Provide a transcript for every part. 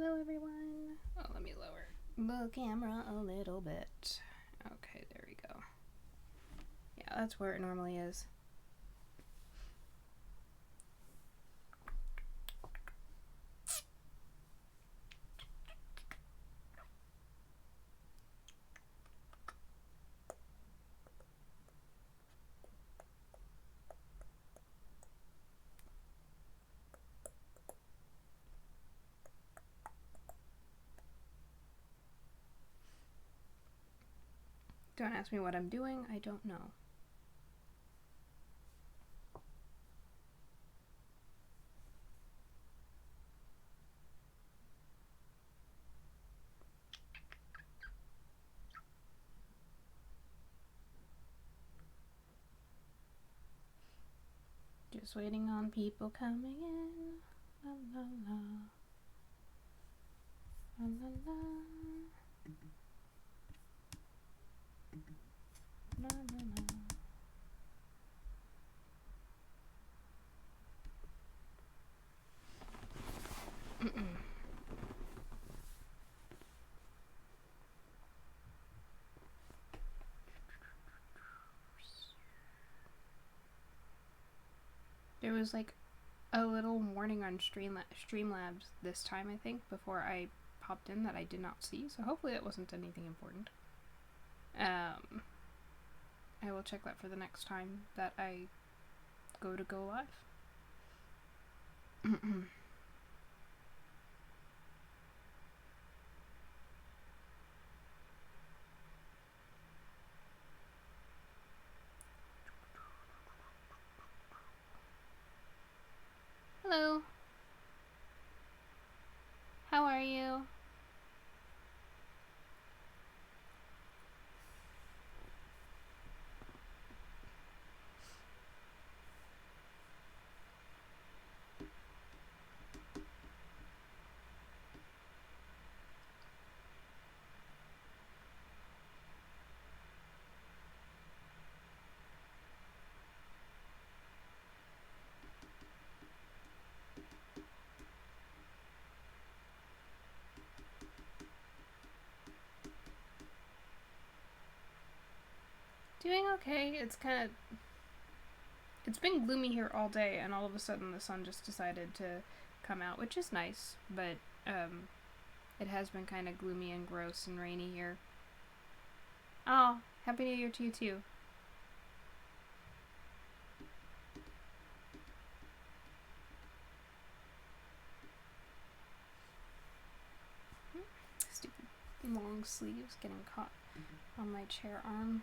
Hello everyone. Oh, let me lower the camera a little bit. Okay, there we go. Yeah, that's where it normally is. Don't ask me what I'm doing, I don't know. Just waiting on people coming in. La la la. La la la. La la la. There was like a little warning on Streamlabs this time, I think, before I popped in that I did not see, so hopefully that wasn't anything important. I will check that for the next time that I go live. Hello. How are you? Doing okay. It's been gloomy here all day, and all of a sudden the sun just decided to come out, which is nice, but it has been kind of gloomy and gross and rainy here. Oh, Happy New Year to you too. Stupid long sleeves getting caught on my chair arm.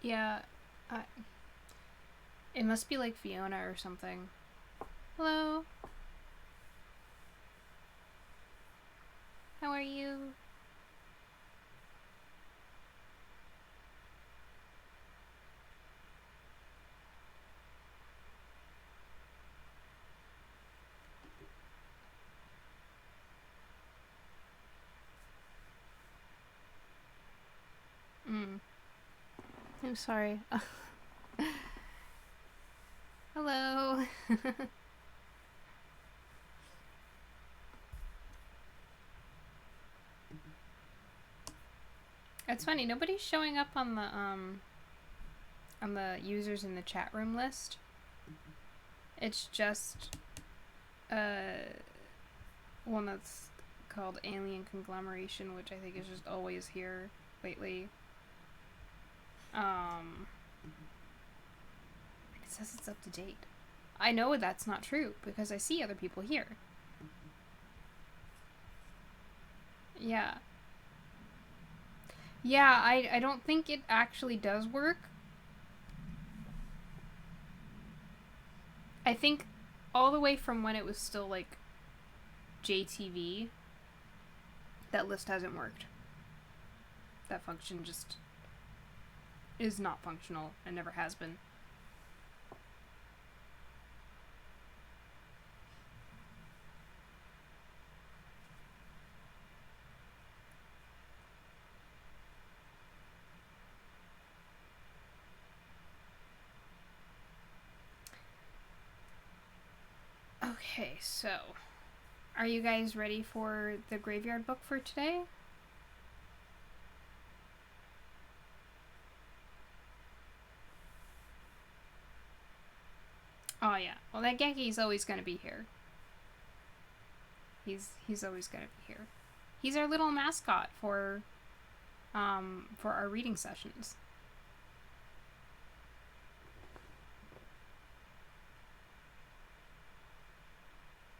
Yeah, it must be like Fiona or something. Hello. How are you? I'm sorry. Hello. It's funny, nobody's showing up on the users in the chat room list. It's just one that's called Alien Conglomeration, which I think is just always here lately. It says it's up to date. I know that's not true because I see other people here. Yeah. Yeah, I don't think it actually does work. I think all the way from when it was still like JTV, that list hasn't worked. That function just is not functional and never has been. Okay, so are you guys ready for the graveyard book for today? Oh yeah. Well, that Genki's always gonna be here. He's always gonna be here. He's our little mascot for our reading sessions.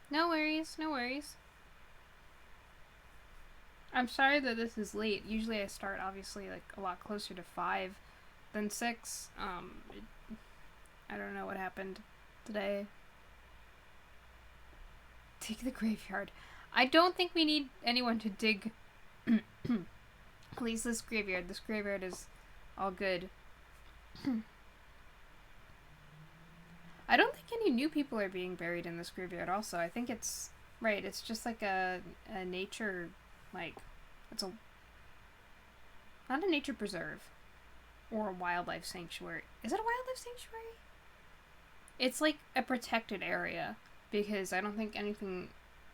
No worries, no worries. I'm sorry that this is late. Usually I start obviously like a lot closer to 5 than 6. I don't know what happened today. Dig the graveyard. I don't think we need anyone to dig at least this graveyard. This graveyard is all good. I don't think any new people are being buried in this graveyard also. I think it's right, it's just like a nature, like, it's a not a nature preserve or a wildlife sanctuary. Is it a wildlife sanctuary? It's like a protected area because I don't think anything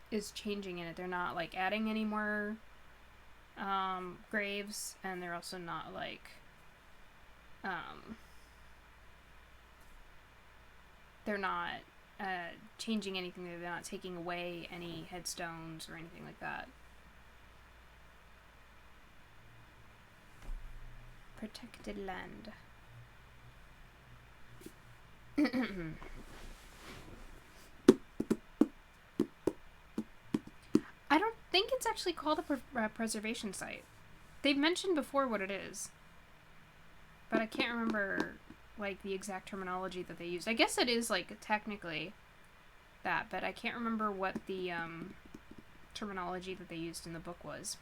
is changing in it. They're not like adding any more graves, and they're also not like they're not changing anything. They're not taking away any headstones or anything like that. Protected land. I don't think it's actually called a preservation site. They've mentioned before what it is, but I can't remember like the exact terminology that they used. I guess it is like technically that, but I can't remember what the terminology that they used in the book was.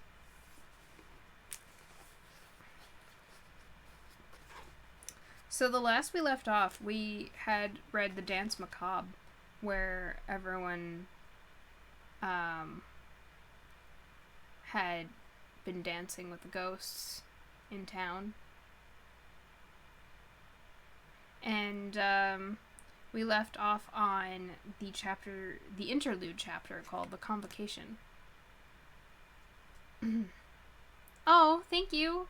So the last we left off, we had read The Dance Macabre, where everyone had been dancing with the ghosts in town. And we left off on the interlude chapter called The Convocation. Oh, thank you.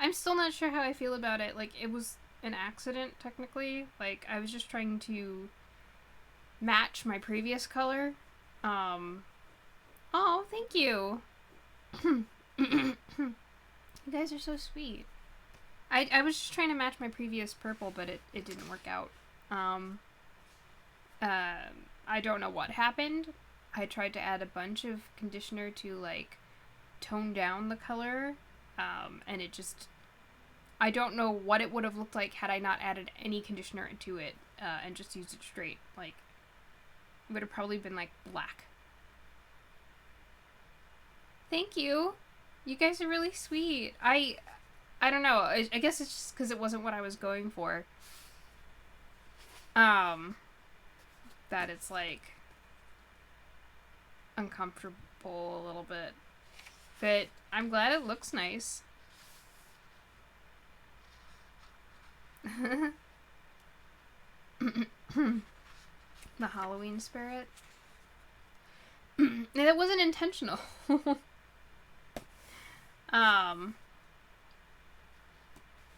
I'm still not sure how I feel about it. Like, it was an accident, technically. Like, I was just trying to match my previous color. Oh, thank you. You guys are so sweet. I was just trying to match my previous purple, but it didn't work out. I don't know what happened. I tried to add a bunch of conditioner to, like, tone down the color, and it just... I don't know what it would have looked like had I not added any conditioner into it, and just used it straight. Like, it would have probably been, like, black. Thank you. You guys are really sweet. I don't know. I guess it's just because it wasn't what I was going for. That it's, like, uncomfortable a little bit. But I'm glad it looks nice. The Halloween spirit. That wasn't intentional.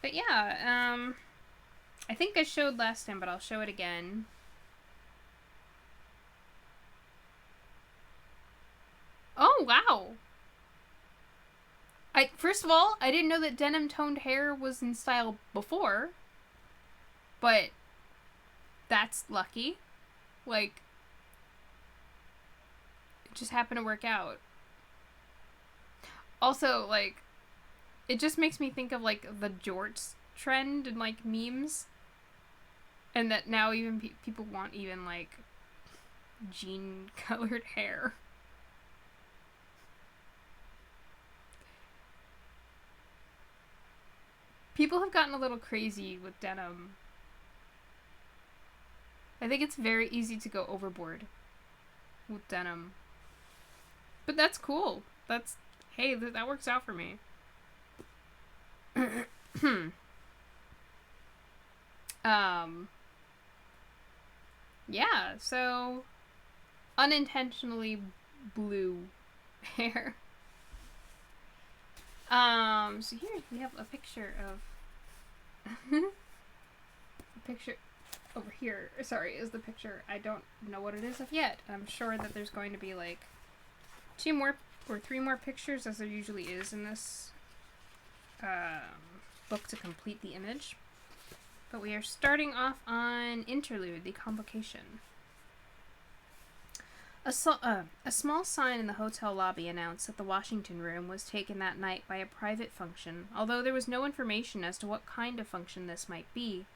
But yeah, I think I showed last time, but I'll show it again. Oh, wow! First of all, I didn't know that denim toned hair was in style before, but that's lucky. Like, it just happened to work out. Also, like, it just makes me think of, like, the jorts trend and, like, memes. And that now even people want even, like, jean-colored hair. People have gotten a little crazy with denim. I think it's very easy to go overboard with denim. But that's cool. Hey, that works out for me. Yeah, so unintentionally blue hair. So here we have a picture of a picture over here. Sorry, is the picture. I don't know what it is of yet. I'm sure that there's going to be like 2 more or 3 more pictures, as there usually is in this book, to complete the image. But we are starting off on Interlude, the Convocation. A small sign in the hotel lobby announced that the Washington Room was taken that night by a private function, although there was no information as to what kind of function this might be.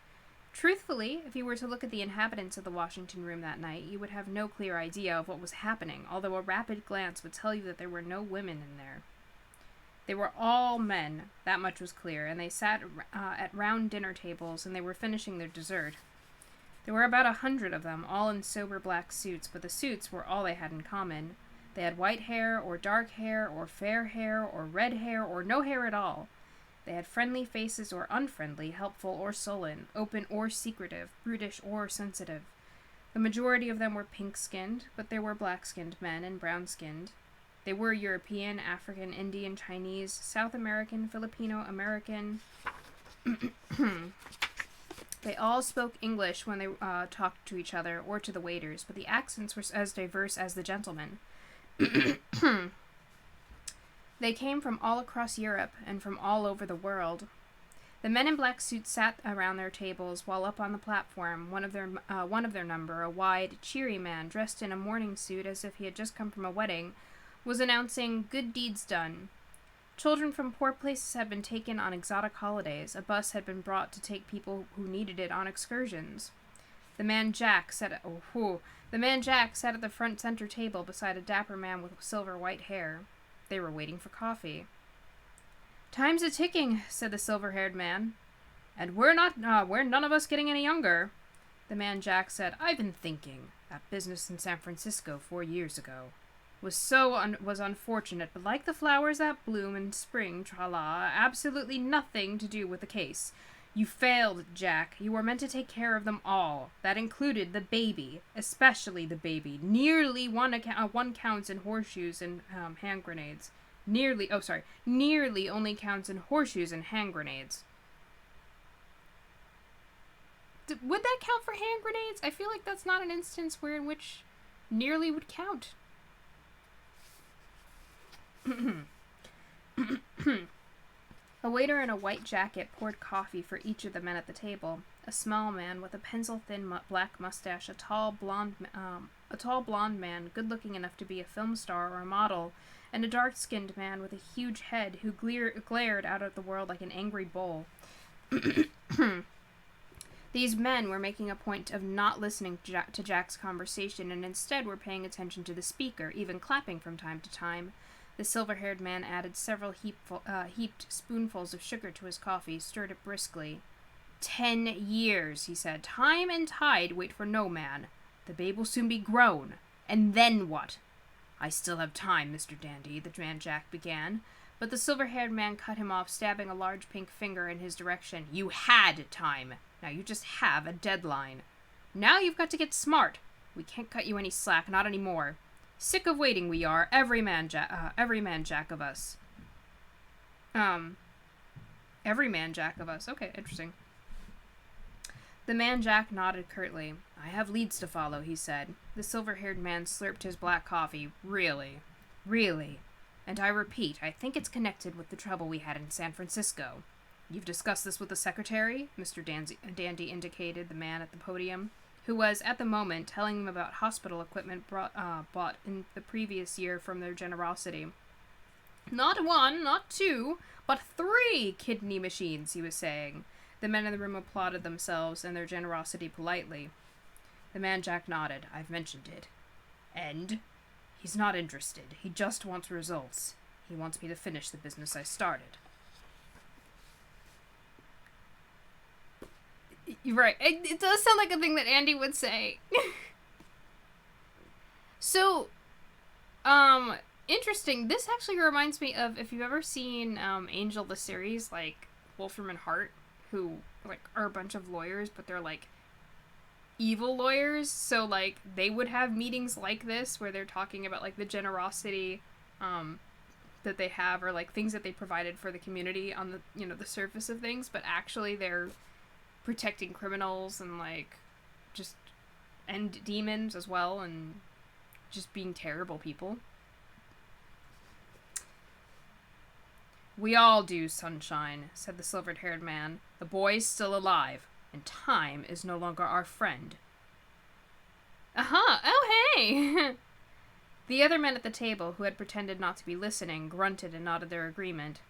Truthfully, if you were to look at the inhabitants of the Washington Room that night, you would have no clear idea of what was happening, although a rapid glance would tell you that there were no women in there. They were all men, that much was clear, and they sat at round dinner tables, and they were finishing their dessert. There were about 100 of them, all in sober black suits, but the suits were all they had in common. They had white hair, or dark hair, or fair hair, or red hair, or no hair at all. They had friendly faces or unfriendly, helpful or sullen, open or secretive, brutish or sensitive. The majority of them were pink-skinned, but there were black-skinned men and brown-skinned. They were European, African, Indian, Chinese, South American, Filipino, American. They all spoke English when they talked to each other or to the waiters, but the accents were as diverse as the gentlemen. They came from all across Europe and from all over the world. The men in black suits sat around their tables, while up on the platform, one of their number, a wide, cheery man dressed in a morning suit as if he had just come from a wedding, was announcing "Good deeds done." Children from poor places had been taken on exotic holidays. A bus had been brought to take people who needed it on excursions. The man Jack sat at the front center table beside a dapper man with silver white hair. They were waiting for coffee. "Time's a ticking," said the silver-haired man. "And we're none of us getting any younger." The man Jack said, "I've been thinking. That business in San Francisco 4 years ago was unfortunate, but like the flowers that bloom in spring, tra-la, absolutely nothing to do with the case. You failed, Jack. You were meant to take care of them all. That included the baby, especially the baby. Nearly one counts in horseshoes and hand grenades. Nearly only counts in horseshoes and hand grenades." Would that count for hand grenades? I feel like that's not an instance in which nearly would count. A waiter in a white jacket poured coffee for each of the men at the table. A small man with a pencil-thin black mustache, a tall blonde man, good-looking enough to be a film star or a model, and a dark-skinned man with a huge head who glared out at the world like an angry bull. These men were making a point of not listening to Jack's conversation, and instead were paying attention to the speaker, even clapping from time to time. The silver-haired man added several heaped spoonfuls of sugar to his coffee, stirred it briskly. 10 years, he said. Time and tide wait for no man. The babe will soon be grown. And then what? I still have time, Mr. Dandy, the man Jack began, but the silver-haired man cut him off, stabbing a large pink finger in his direction. You had time. Now you just have a deadline. Now you've got to get smart. We can't cut you any slack, not anymore. Sick of waiting we are, every man Jack of us. Every man Jack of us. Okay, interesting. The man Jack nodded curtly. I have leads to follow, he said. The silver-haired man slurped his black coffee. Really. And I repeat, I think it's connected with the trouble we had in San Francisco. You've discussed this with the secretary? Mr. Dandy indicated the man at the podium, who was, at the moment, telling them about hospital equipment bought in the previous year from their generosity. Not 1, not 2, but 3 kidney machines, he was saying. The men in the room applauded themselves and their generosity politely. The man Jack nodded. I've mentioned it. And? He's not interested. He just wants results. He wants me to finish the business I started. You're right. It does sound like a thing that Andy would say. So, interesting. This actually reminds me of, if you've ever seen Angel the series, like Wolfram and Hart, who like are a bunch of lawyers, but they're like evil lawyers, so, like, they would have meetings like this where they're talking about, like, the generosity that they have, or, like, things that they provided for the community on the, you know, the surface of things, but actually they're protecting criminals and, like, just, and demons as well, and just being terrible people. "We all do, Sunshine," said the silvered-haired man. "The boy's still alive, and time is no longer our friend." Aha! Oh, hey! The other men at the table, who had pretended not to be listening, grunted and nodded their agreement.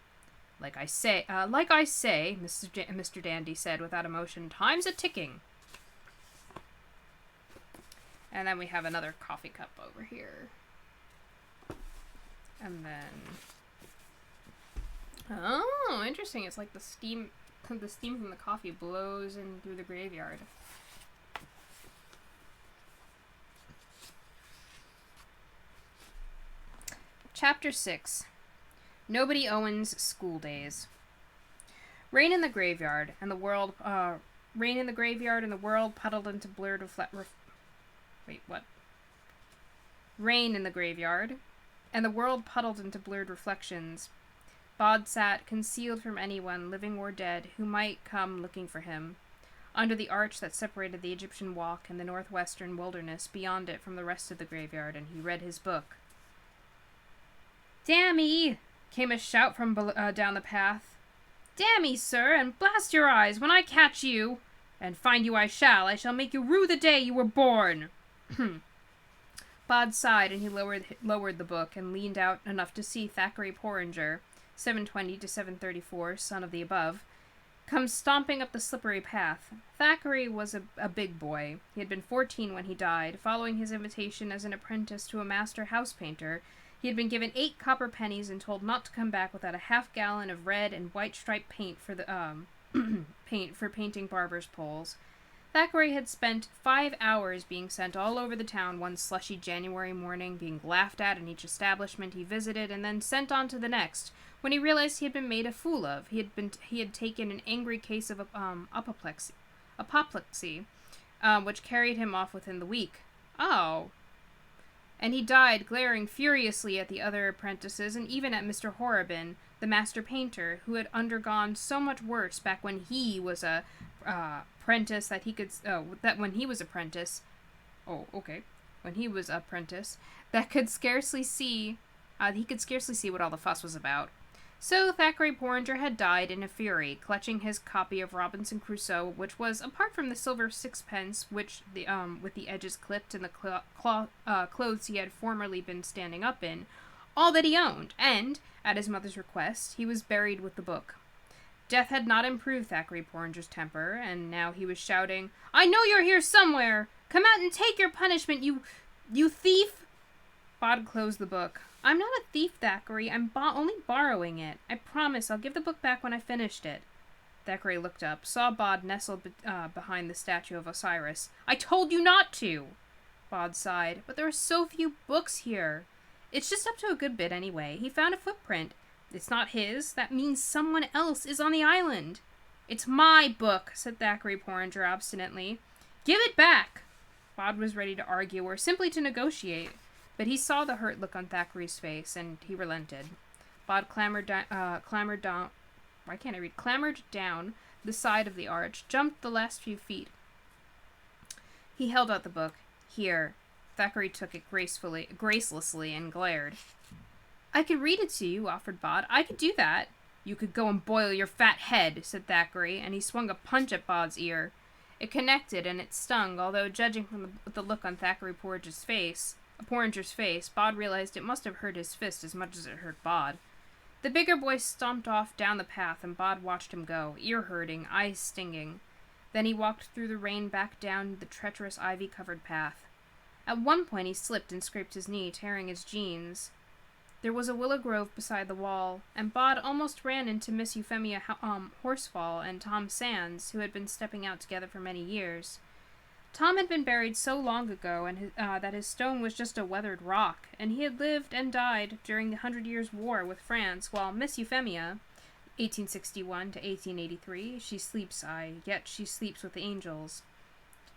Like I say, Mr. Dandy said without emotion, "Time's a-ticking." And then we have another coffee cup over here. And then... Oh, interesting. It's like the steam from the coffee blows in through the graveyard. Chapter 6. Nobody Owens' School Days. Rain in the graveyard, and the world puddled into blurred Rain in the graveyard, and the world puddled into blurred reflections. Bod sat, concealed from anyone, living or dead, who might come looking for him, under the arch that separated the Egyptian walk and the northwestern wilderness beyond it from the rest of the graveyard, and he read his book. "Dammy!" came a shout from down the path. "Dammy, sir, and blast your eyes when I catch you! And find you I shall make you rue the day you were born!" Bod sighed, and he lowered the book and leaned out enough to see Thackeray Porringer, 720 to 734, son of the above, come stomping up the slippery path. Thackeray was a big boy. He had been 14 when he died. Following his invitation as an apprentice to a master house painter, he had been given 8 copper pennies and told not to come back without a half-gallon of red and white striped paint for the painting barbers' poles. Thackeray had spent 5 hours being sent all over the town one slushy January morning, being laughed at in each establishment he visited, and then sent on to the next, when he realized he had been made a fool of. He had taken an angry case of apoplexy, which carried him off within the week. Oh. And he died, glaring furiously at the other apprentices, and even at Mr. Horrobin, the master painter, who had undergone so much worse back when he was a apprentice that he could when he was apprentice, that could scarcely see he could scarcely see what all the fuss was about. So Thackeray Porringer had died in a fury, clutching his copy of Robinson Crusoe, which was, apart from the silver sixpence, which with the edges clipped and the clothes he had formerly been standing up in, all that he owned, and, at his mother's request, he was buried with the book. Death had not improved Thackeray Porringer's temper, and now he was shouting, "I know you're here somewhere! Come out and take your punishment, you thief!" Bod closed the book. "I'm not a thief, Thackeray. I'm only borrowing it. I promise I'll give the book back when I finished it." Thackeray looked up, saw Bod nestled behind the statue of Osiris. "I told you not to!" Bod sighed. "But there are so few books here." "It's just up to a good bit anyway. He found a footprint. It's not his. That means someone else is on the island." "It's my book," said Thackeray Porringer obstinately. "Give it back!" Bod was ready to argue or simply to negotiate, but he saw the hurt look on Thackeray's face, and he relented. Bod clambered down the side of the arch, jumped the last few feet. He held out the book. "Here." Thackeray took it gracelessly, and glared. "I could read it to you," offered Bod. "I could do that." "You could go and boil your fat head," said Thackeray, and he swung a punch at Bod's ear. It connected, and it stung, although, judging from the look on Thackeray Porringer's face, Bod realized it must have hurt his fist as much as it hurt Bod. The bigger boy stomped off down the path, and Bod watched him go, ear-hurting, eyes stinging. Then he walked through the rain back down the treacherous ivy-covered path. At one point he slipped and scraped his knee, tearing his jeans. There was a willow grove beside the wall, and Bod almost ran into Miss Euphemia Horsefall and Tom Sands, who had been stepping out together for many years. Tom had been buried so long ago that his stone was just a weathered rock, and he had lived and died during the 100 Years' War with France, while Miss Euphemia, 1861 to 1883, yet she sleeps with the angels.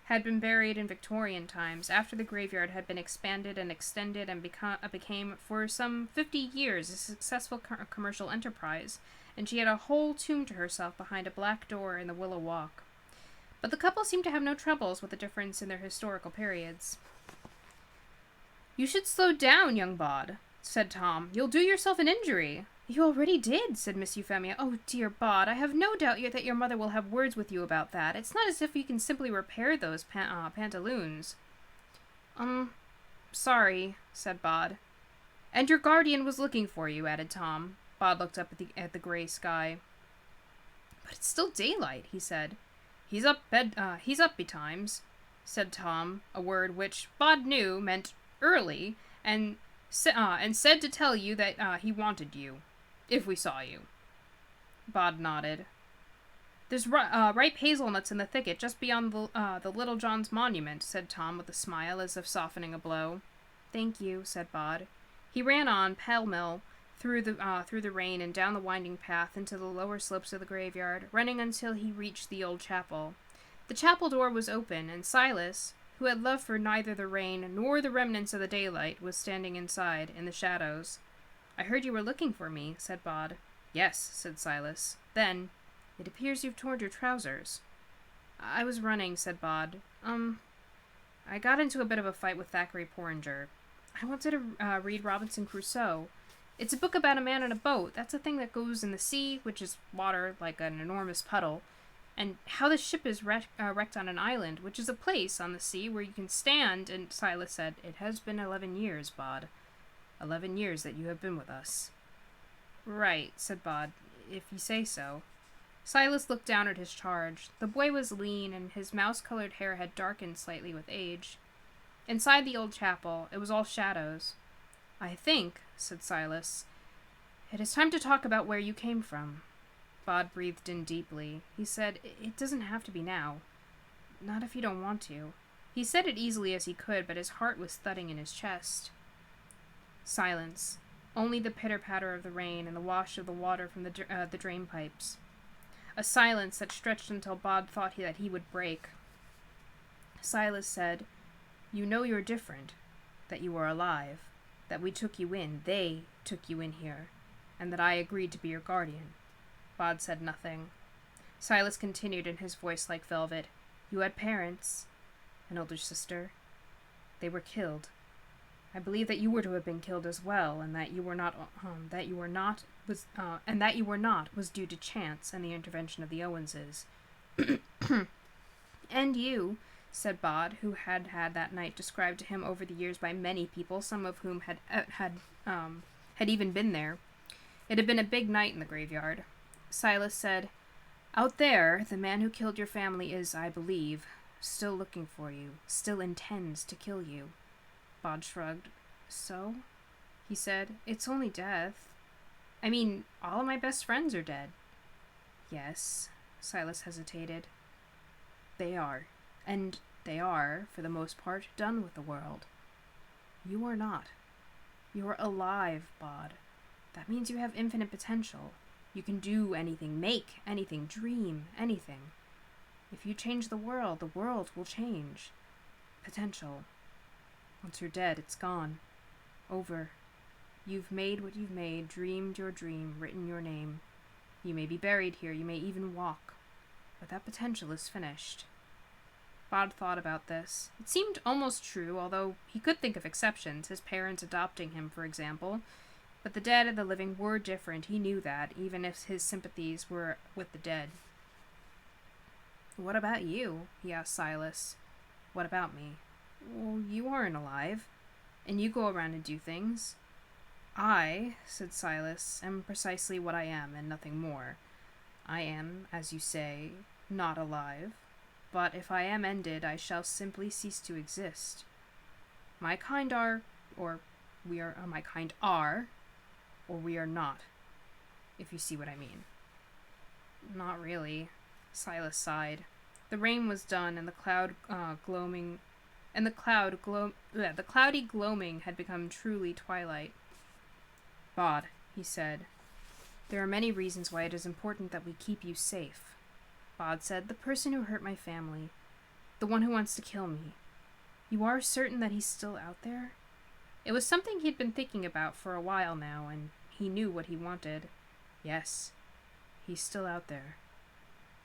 had been buried in Victorian times, after the graveyard had been expanded and extended and became, for some 50 years, a successful commercial enterprise, and she had a whole tomb to herself behind a black door in the Willow Walk. But the couple seemed to have no troubles with the difference in their historical periods. "You should slow down, young Bod," said Tom. "You'll do yourself an injury." "You already did," said Miss Euphemia. "Oh, dear Bod, I have no doubt that your mother will have words with you about that. It's not as if you can simply repair those pantaloons." Sorry," said Bod. "And your guardian was looking for you," added Tom. Bod looked up at the gray sky. "But it's still daylight," he said. He's up betimes," said Tom, a word which Bod knew meant early, and said to tell you that he wanted you, if we saw you. Bod nodded. "There's ripe hazelnuts in the thicket just beyond the Little John's monument," said Tom with a smile as if softening a blow. "Thank you," said Bod. He ran on, pell-mell, through the rain and down the winding path into the lower slopes of the graveyard, running until he reached the old chapel. The chapel door was open, and Silas, who had love for neither the rain nor the remnants of the daylight, was standing inside, in the shadows. "I heard you were looking for me," said Bod. "Yes," said Silas. Then, "It appears you've torn your trousers." "I was running," said Bod. I got into a bit of a fight with Thackeray Porringer. I wanted to read Robinson Crusoe. It's a book about a man in a boat. That's a thing that goes in the sea, which is water like an enormous puddle, and how the ship is wrecked on an island, which is a place on the sea where you can stand, and Silas said, "It has been 11 years, Bod. 11 years that you have been with us." "Right," said Bod, "if you say so." Silas looked down at his charge. The boy was lean, and his mouse-colored hair had darkened slightly with age. Inside the old chapel, it was all shadows. "I think," said Silas, "it is time to talk about where you came from." Bod breathed in deeply. He said, "It doesn't have to be now. Not if you don't want to." He said it easily as he could, but his heart was thudding in his chest. Silence. Only the pitter-patter of the rain and the wash of the water from the drain pipes. A silence that stretched until Bod thought that he would break. Silas said, "You know you're different, that you are alive, that we took you in, they took you in here, and that I agreed to be your guardian." Bod said nothing. Silas continued in his voice like velvet. "You had parents, an older sister. They were killed. I believe that you were to have been killed as well, and that you were not was due to chance and the intervention of the Owenses." "And you," said Bod, who had that night described to him over the years by many people, some of whom had even been there. It had been a big night in the graveyard. Silas said, "Out there, the man who killed your family is, I believe, still looking for you, still intends to kill you." Bod shrugged. "So?" he said. "It's only death. I mean, all of my best friends are dead." "Yes," Silas hesitated. "They are. And they are, for the most part, done with the world. You are not. You are alive, Bod. That means you have infinite potential. You can do anything, make anything, dream anything. If you change the world will change. Potential. Once you're dead, it's gone. Over. You've made what you've made, dreamed your dream, written your name. You may be buried here, you may even walk. But that potential is finished." Bod thought about this. It seemed almost true, although he could think of exceptions, his parents adopting him, for example. But the dead and the living were different, he knew that, even if his sympathies were with the dead. "What about you?" he asked Silas. "What about me?" "Well, you aren't alive, and you go around and do things." "I," said Silas, "am precisely what I am, and nothing more. I am, as you say, not alive, but if I am ended, I shall simply cease to exist. My kind are, or we are not, if you see what I mean." "Not really," Silas sighed. The rain was done, and the cloudy gloaming had become truly twilight. "Bod," he said, "there are many reasons why it is important that we keep you safe." Bod said, "The person who hurt my family, The one who wants to kill me. You are certain that he's still out there? It was something he'd been thinking about for a while now, and he knew what he wanted. Yes, he's still out there.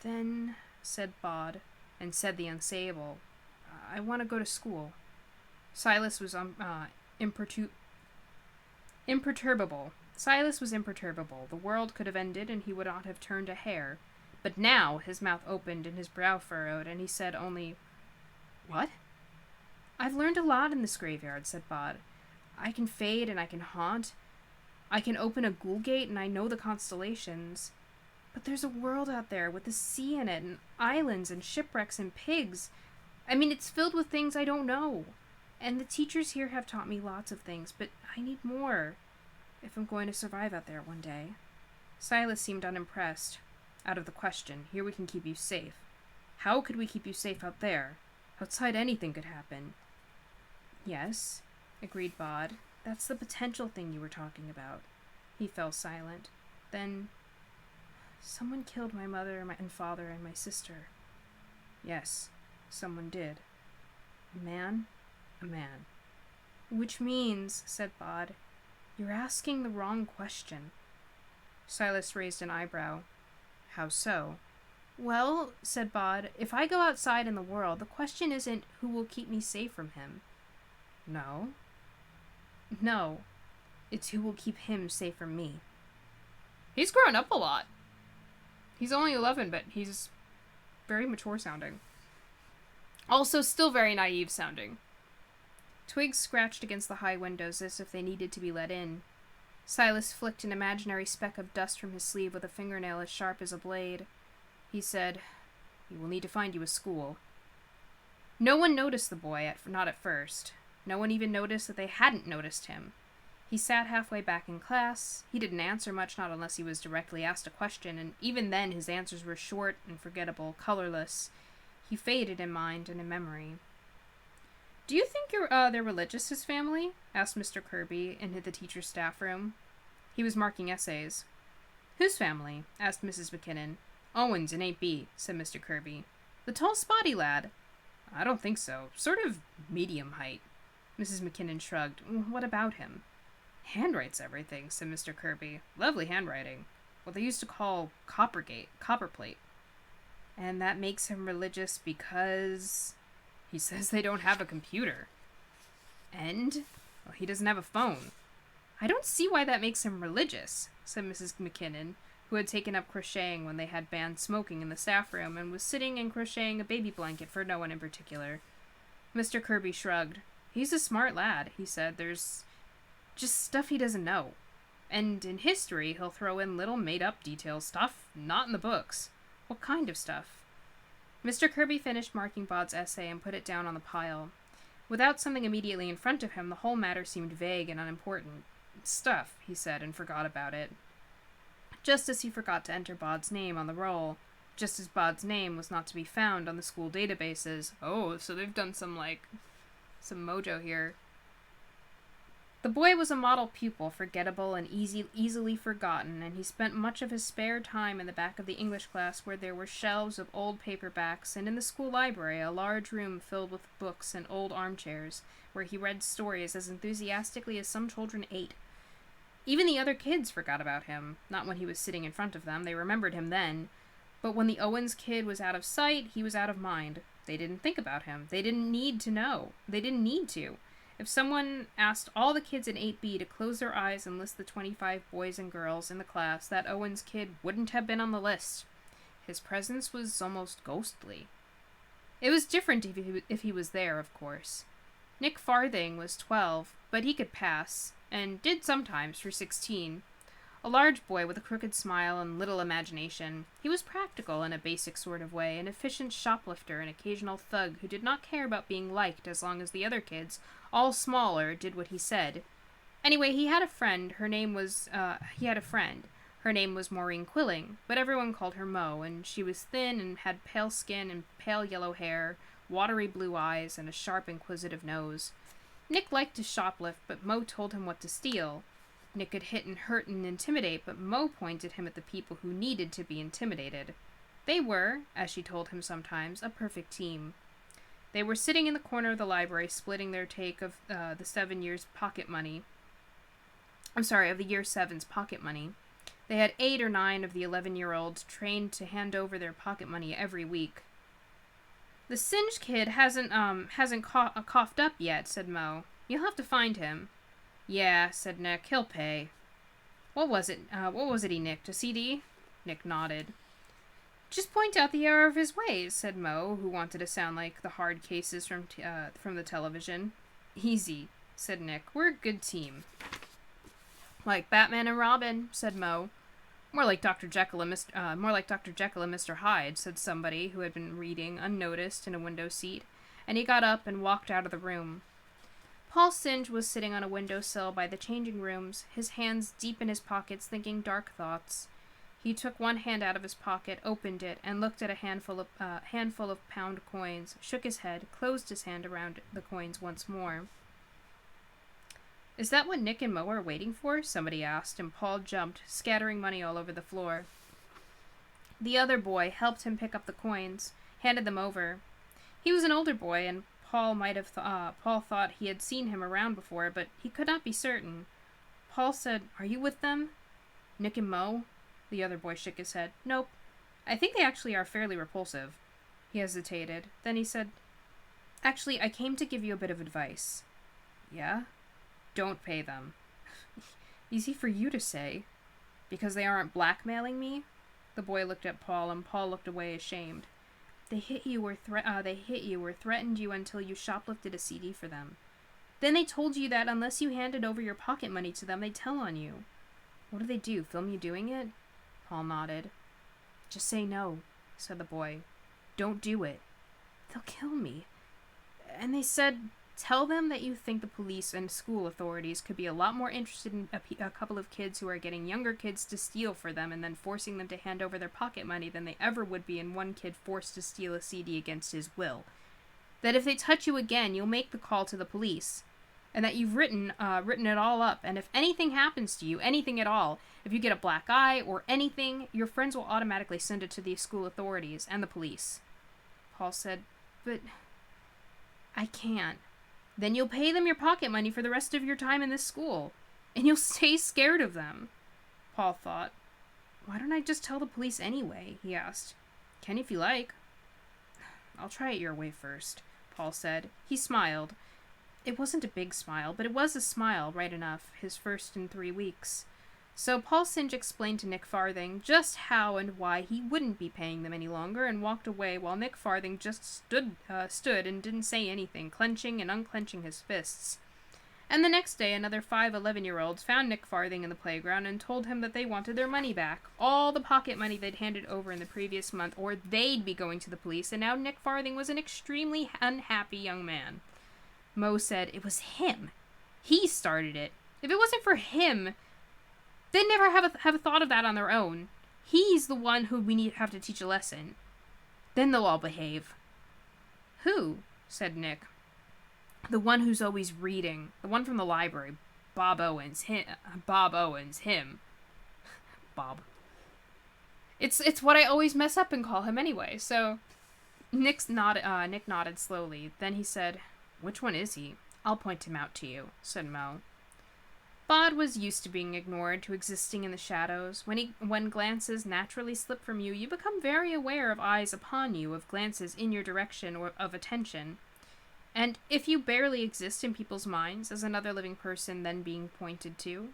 Then, said Bod, and said the unsayable, I want to go to school. Silas was imperturbable. Silas was imperturbable. The world could have ended, and he would not have turned a hair. But now his mouth opened and his brow furrowed, and he said only, What? I've learned a lot in this graveyard, said Bod. I can fade and I can haunt. I can open a ghoul gate and I know the constellations. But there's a world out there with the sea in it, and islands and shipwrecks and pigs. I mean, it's filled with things I don't know. And the teachers here have taught me lots of things, but I need more if I'm going to survive out there one day. Silas seemed unimpressed. Out of the question. Here we can keep you safe. How could we keep you safe out there? Outside anything could happen. Yes, agreed Bod. That's the potential thing you were talking about. He fell silent. Then, someone killed my mother and father and my sister. Yes, someone did. A man? A man. Which means, said Bod, you're asking the wrong question. Silas raised an eyebrow. How so? Well, said Bod, if I go outside in the world, the question isn't who will keep me safe from him. No? No. It's who will keep him safe from me. He's grown up a lot. He's only 11, but he's very mature sounding. Also still very naive sounding. Twigs scratched against the high windows as if they needed to be let in. Silas flicked an imaginary speck of dust from his sleeve with a fingernail as sharp as a blade. He said, We will need to find you a school. No one noticed the boy, not at first. No one even noticed that they hadn't noticed him. He sat halfway back in class. He didn't answer much, not unless he was directly asked a question, and even then his answers were short and forgettable, colorless. He faded in mind and in memory. Do you think they're religious, his family? Asked Mr. Kirby in the teacher's staff room. He was marking essays. Whose family? Asked Mrs. McKinnon. Owens in 8B, said Mr. Kirby. The tall, spotty lad. I don't think so. Sort of medium height. Mrs. McKinnon shrugged. What about him? Handwrites everything, said Mr. Kirby. Lovely handwriting. What they used to call copperplate. And that makes him religious because... He says they don't have a computer. And? Well, he doesn't have a phone. I don't see why that makes him religious, said Mrs. McKinnon, who had taken up crocheting when they had banned smoking in the staff room and was sitting and crocheting a baby blanket for no one in particular. Mr. Kirby shrugged. He's a smart lad, he said. There's just stuff he doesn't know. And in history, he'll throw in little made-up detail stuff not in the books. What kind of stuff? Mr. Kirby finished marking Bod's essay and put it down on the pile. Without something immediately in front of him, the whole matter seemed vague and unimportant. Stuff, he said, and forgot about it. Just as he forgot to enter Bod's name on the roll. Just as Bod's name was not to be found on the school databases. Oh, so they've done some mojo here. The boy was a model pupil, forgettable and easily forgotten, and he spent much of his spare time in the back of the English class where there were shelves of old paperbacks, and in the school library a large room filled with books and old armchairs, where he read stories as enthusiastically as some children ate. Even the other kids forgot about him. Not when he was sitting in front of them, they remembered him then. But when the Owens kid was out of sight, he was out of mind. They didn't think about him. They didn't need to know. They didn't need to. If someone asked all the kids in 8B to close their eyes and list the 25 boys and girls in the class, that Owens kid wouldn't have been on the list. His presence was almost ghostly. It was different if he was there, of course. Nick Farthing was 12, but he could pass, and did sometimes for 16. A large boy with a crooked smile and little imagination. He was practical in a basic sort of way, an efficient shoplifter, an occasional thug who did not care about being liked as long as the other kids, all smaller, did what he said. Anyway, he had a friend. Her name was Maureen Quilling, but everyone called her Mo, and she was thin and had pale skin and pale yellow hair, watery blue eyes, and a sharp, inquisitive nose. Nick liked to shoplift, but Mo told him what to steal. Nick could hit and hurt and intimidate, but Mo pointed him at the people who needed to be intimidated. They were, as she told him sometimes, a perfect team. They were sitting in the corner of the library, splitting their take of the 7 years' pocket money. I'm sorry, of the year 7's pocket money. They had 8 or 9 of the 11-year-olds trained to hand over their pocket money every week. "The singed kid hasn't coughed up yet," said Mo. "You'll have to find him." "Yeah," said Nick. "He'll pay." What was it he nicked? A CD? Nick nodded. "Just point out the error of his ways," said Mo, who wanted to sound like the hard cases from the television. "Easy," said Nick. "We're a good team." "Like Batman and Robin," said Mo. More like Dr. Jekyll and Mr. Hyde," said somebody who had been reading unnoticed in a window seat, and he got up and walked out of the room. Paul Singe was sitting on a windowsill by the changing rooms, his hands deep in his pockets, thinking dark thoughts. He took one hand out of his pocket, opened it, and looked at a handful of pound coins, shook his head, closed his hand around the coins once more. "Is that what Nick and Mo are waiting for?" somebody asked, and Paul jumped, scattering money all over the floor. The other boy helped him pick up the coins, handed them over. He was an older boy, and Paul thought he had seen him around before, but he could not be certain. Paul said, "Are you with them?" "Nick and Mo?" The other boy shook his head. "Nope. I think they actually are fairly repulsive." He hesitated. Then he said, "Actually, I came to give you a bit of advice." "Yeah?" "Don't pay them." "Easy for you to say." "Because they aren't blackmailing me?" The boy looked at Paul, and Paul looked away ashamed. They hit you or threatened you until you shoplifted a CD for them. Then they told you that unless you handed over your pocket money to them, they'd tell on you." "What do they do, film you doing it?" Paul nodded. "Just say no," said the boy. "Don't do it. They'll kill me." And they said, "Tell them that you think the police and school authorities could be a lot more interested in a couple of kids who are getting younger kids to steal for them and then forcing them to hand over their pocket money than they ever would be in one kid forced to steal a CD against his will. That if they touch you again, you'll make the call to the police. And that you've written it all up, and if anything happens to you, anything at all, if you get a black eye or anything, your friends will automatically send it to the school authorities and the police." Paul said, "But I can't." "Then you'll pay them your pocket money for the rest of your time in this school, and you'll stay scared of them." Paul thought, "Why don't I just tell the police anyway?" he asked. "Can if you like." "I'll try it your way first," Paul said. He smiled. It wasn't a big smile, but it was a smile, right enough, his first in 3 weeks. So Paul Singe explained to Nick Farthing just how and why he wouldn't be paying them any longer, and walked away while Nick Farthing just stood and didn't say anything, clenching and unclenching his fists. And the next day, another 5 11-year-olds found Nick Farthing in the playground and told him that they wanted their money back, all the pocket money they'd handed over in the previous month, or they'd be going to the police, and now Nick Farthing was an extremely unhappy young man. Mo said it was him. He started it. If it wasn't for him, they'd never have a thought of that on their own. He's the one who we have to teach a lesson. Then they'll all behave. "Who?" said Nick. "The one who's always reading. The one from the library. Bob Owens. Him. Bob. It's what I always mess up and call him anyway, so..." Nick nodded slowly. Then he said, "Which one is he?" "I'll point him out to you," said Mo. Bod was used to being ignored, to existing in the shadows. When glances naturally slip from you, you become very aware of eyes upon you, of glances in your direction, or of attention. And if you barely exist in people's minds as another living person then being pointed to,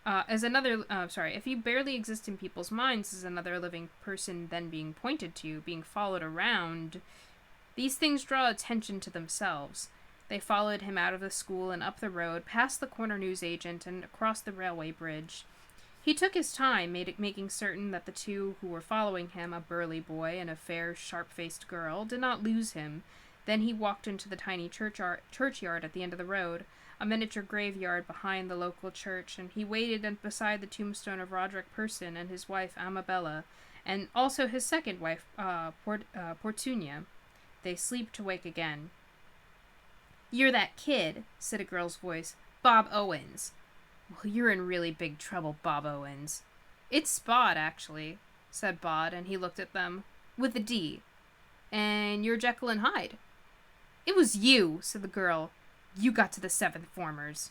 if you barely exist in people's minds as another living person then being pointed to, being followed around, these things draw attention to themselves. They followed him out of the school and up the road, past the corner newsagent and across the railway bridge. He took his time, making certain that the two who were following him, a burly boy and a fair, sharp-faced girl, did not lose him. Then he walked into the tiny churchyard at the end of the road, a miniature graveyard behind the local church, and he waited beside the tombstone of Roderick Person and his wife Amabella, and also his second wife, Portunia. They sleep to wake again. "You're that kid," said a girl's voice. "Bob Owens." "Well, you're in really big trouble, Bob Owens." "It's Spot, actually," said Bod, and he looked at them. "With a D. And you're Jekyll and Hyde." It was you, said the girl. You got to the 7th formers.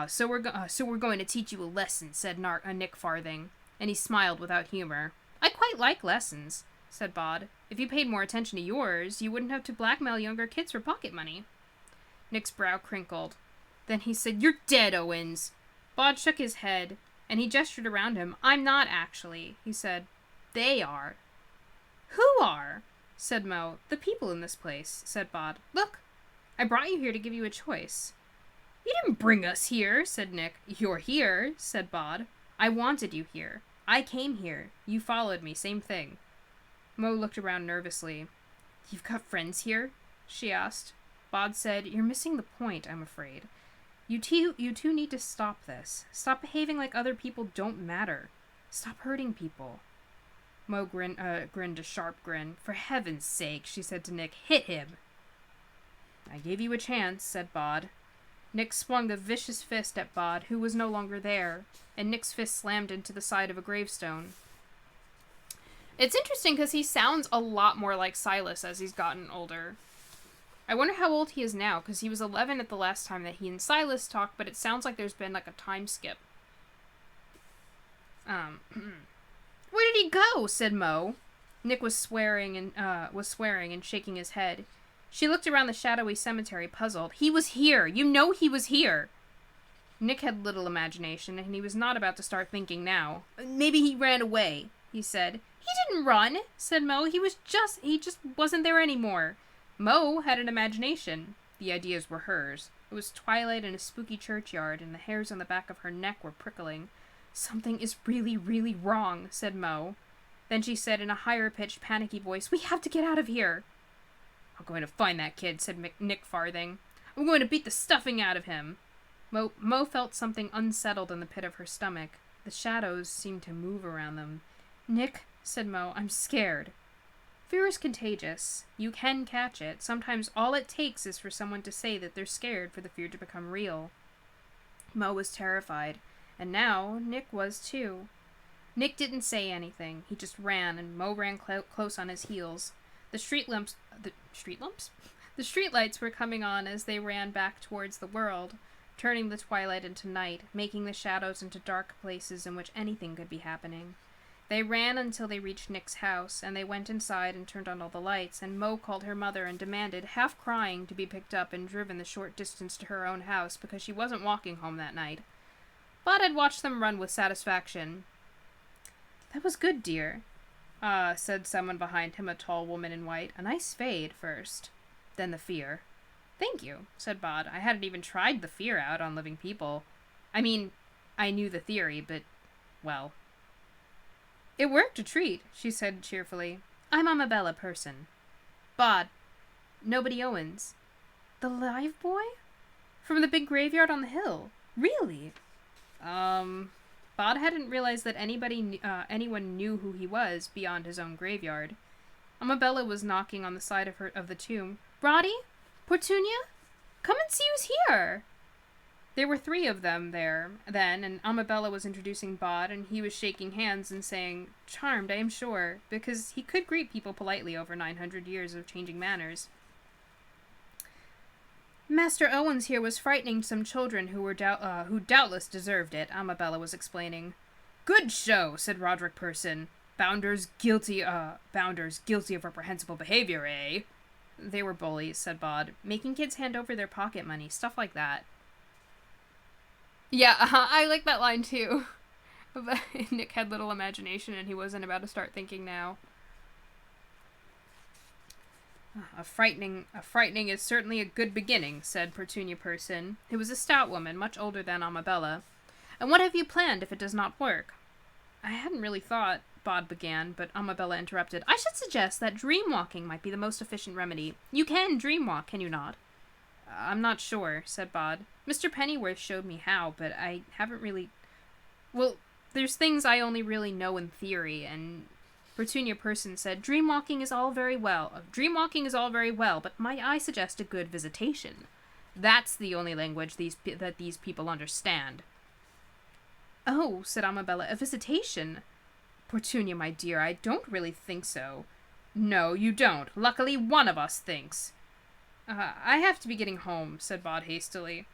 So we're going to teach you a lesson, said Nick Farthing, and he smiled without humor. I quite like lessons, said Bod. If you paid more attention to yours, you wouldn't have to blackmail younger kids for pocket money. Nick's brow crinkled. Then he said, You're dead, Owens. Bod shook his head, and he gestured around him. I'm not, actually, he said. They are. Who are? Said Mo. The people in this place, said Bod. Look, I brought you here to give you a choice. You didn't bring us here, said Nick. You're here, said Bod. I wanted you here. I came here. You followed me. Same thing. Mo looked around nervously. You've got friends here? She asked. Bod said, You're missing the point, I'm afraid. You two need to stop this. Stop behaving like other people don't matter. Stop hurting people. Mo grinned a sharp grin. For heaven's sake, she said to Nick, hit him. I gave you a chance, said Bod. Nick swung a vicious fist at Bod, who was no longer there, and Nick's fist slammed into the side of a gravestone. It's interesting because he sounds a lot more like Silas as he's gotten older. I wonder how old he is now, because he was 11 at the last time that he and Silas talked, but it sounds like there's been like a time skip. Where did he go? Said Mo. Nick was swearing and shaking his head. She looked around the shadowy cemetery, puzzled. He was here. You know he was here. Nick had little imagination, and he was not about to start thinking now. Maybe he ran away, he said. He didn't run, said Mo. He just wasn't there anymore. Mo had an imagination. The ideas were hers. It was twilight in a spooky churchyard, and the hairs on the back of her neck were prickling. Something is really, really wrong, said Mo. Then she said in a higher-pitched, panicky voice, We have to get out of here. I'm going to find that kid, said Nick Farthing. I'm going to beat the stuffing out of him. Mo felt something unsettled in the pit of her stomach. The shadows seemed to move around them. Nick, said Mo, I'm scared. Fear is contagious. You can catch it. Sometimes all it takes is for someone to say that they're scared for the fear to become real. Mo was terrified, and now Nick was too. Nick didn't say anything. He just ran, and Mo ran close on his heels. The streetlights were coming on as they ran back towards the world, turning the twilight into night, making the shadows into dark places in which anything could be happening. They ran until they reached Nick's house, and they went inside and turned on all the lights, and Mo called her mother and demanded, half crying, to be picked up and driven the short distance to her own house because she wasn't walking home that night. Bod had watched them run with satisfaction. That was good, dear, said someone behind him, a tall woman in white. A nice fade first, then the fear. Thank you, said Bod. I hadn't even tried the fear out on living people. I mean, I knew the theory, but, well... It worked a treat, she said cheerfully. I'm Amabella Person. Bod. Nobody Owens. The live boy? From the big graveyard on the hill. Really? Bod hadn't realized that anyone knew who he was beyond his own graveyard. Amabella was knocking on the side of the tomb. Roddy? Portunia? Come and see who's here! There were 3 of them there then, and Amabella was introducing Bod, and he was shaking hands and saying, Charmed, I am sure, because he could greet people politely over 900 years of changing manners. Master Owens here was frightening some children who doubtless deserved it, Amabella was explaining. Good show, said Roderick Person. Bounders guilty of reprehensible behavior, eh? They were bullies, said Bod, making kids hand over their pocket money, stuff like that. Yeah, I like that line too. But Nick had little imagination and he wasn't about to start thinking now. A frightening is certainly a good beginning, said Petunia Person, who was a stout woman, much older than Amabella. And what have you planned if it does not work? I hadn't really thought, Bod began, but Amabella interrupted. I should suggest that dream-walking might be the most efficient remedy. You can dream-walk, can you not? I'm not sure, said Bod. Mr. Pennyworth showed me how, but I haven't really... Well, there's things I only really know in theory, and Petunia Person said, Dreamwalking is all very well, but might I suggest a good visitation? That's the only language that these people understand. Oh, said Amabella, a visitation? Petunia, my dear, I don't really think so. No, you don't. Luckily, one of us thinks. I have to be getting home, said Bod hastily.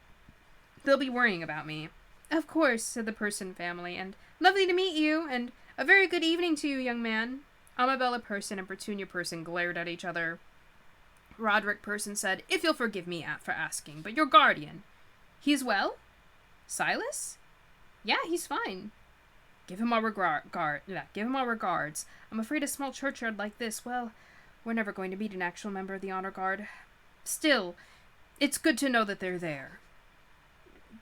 They'll be worrying about me. Of course, said the Person family, and lovely to meet you, and a very good evening to you, young man. Amabella Person and Petunia Person glared at each other. Roderick Person said, if you'll forgive me for asking, but your guardian. He's well? Silas? Yeah, he's fine. Give him our regards. I'm afraid a small churchyard like this, well, we're never going to meet an actual member of the honor guard. Still, it's good to know that they're there.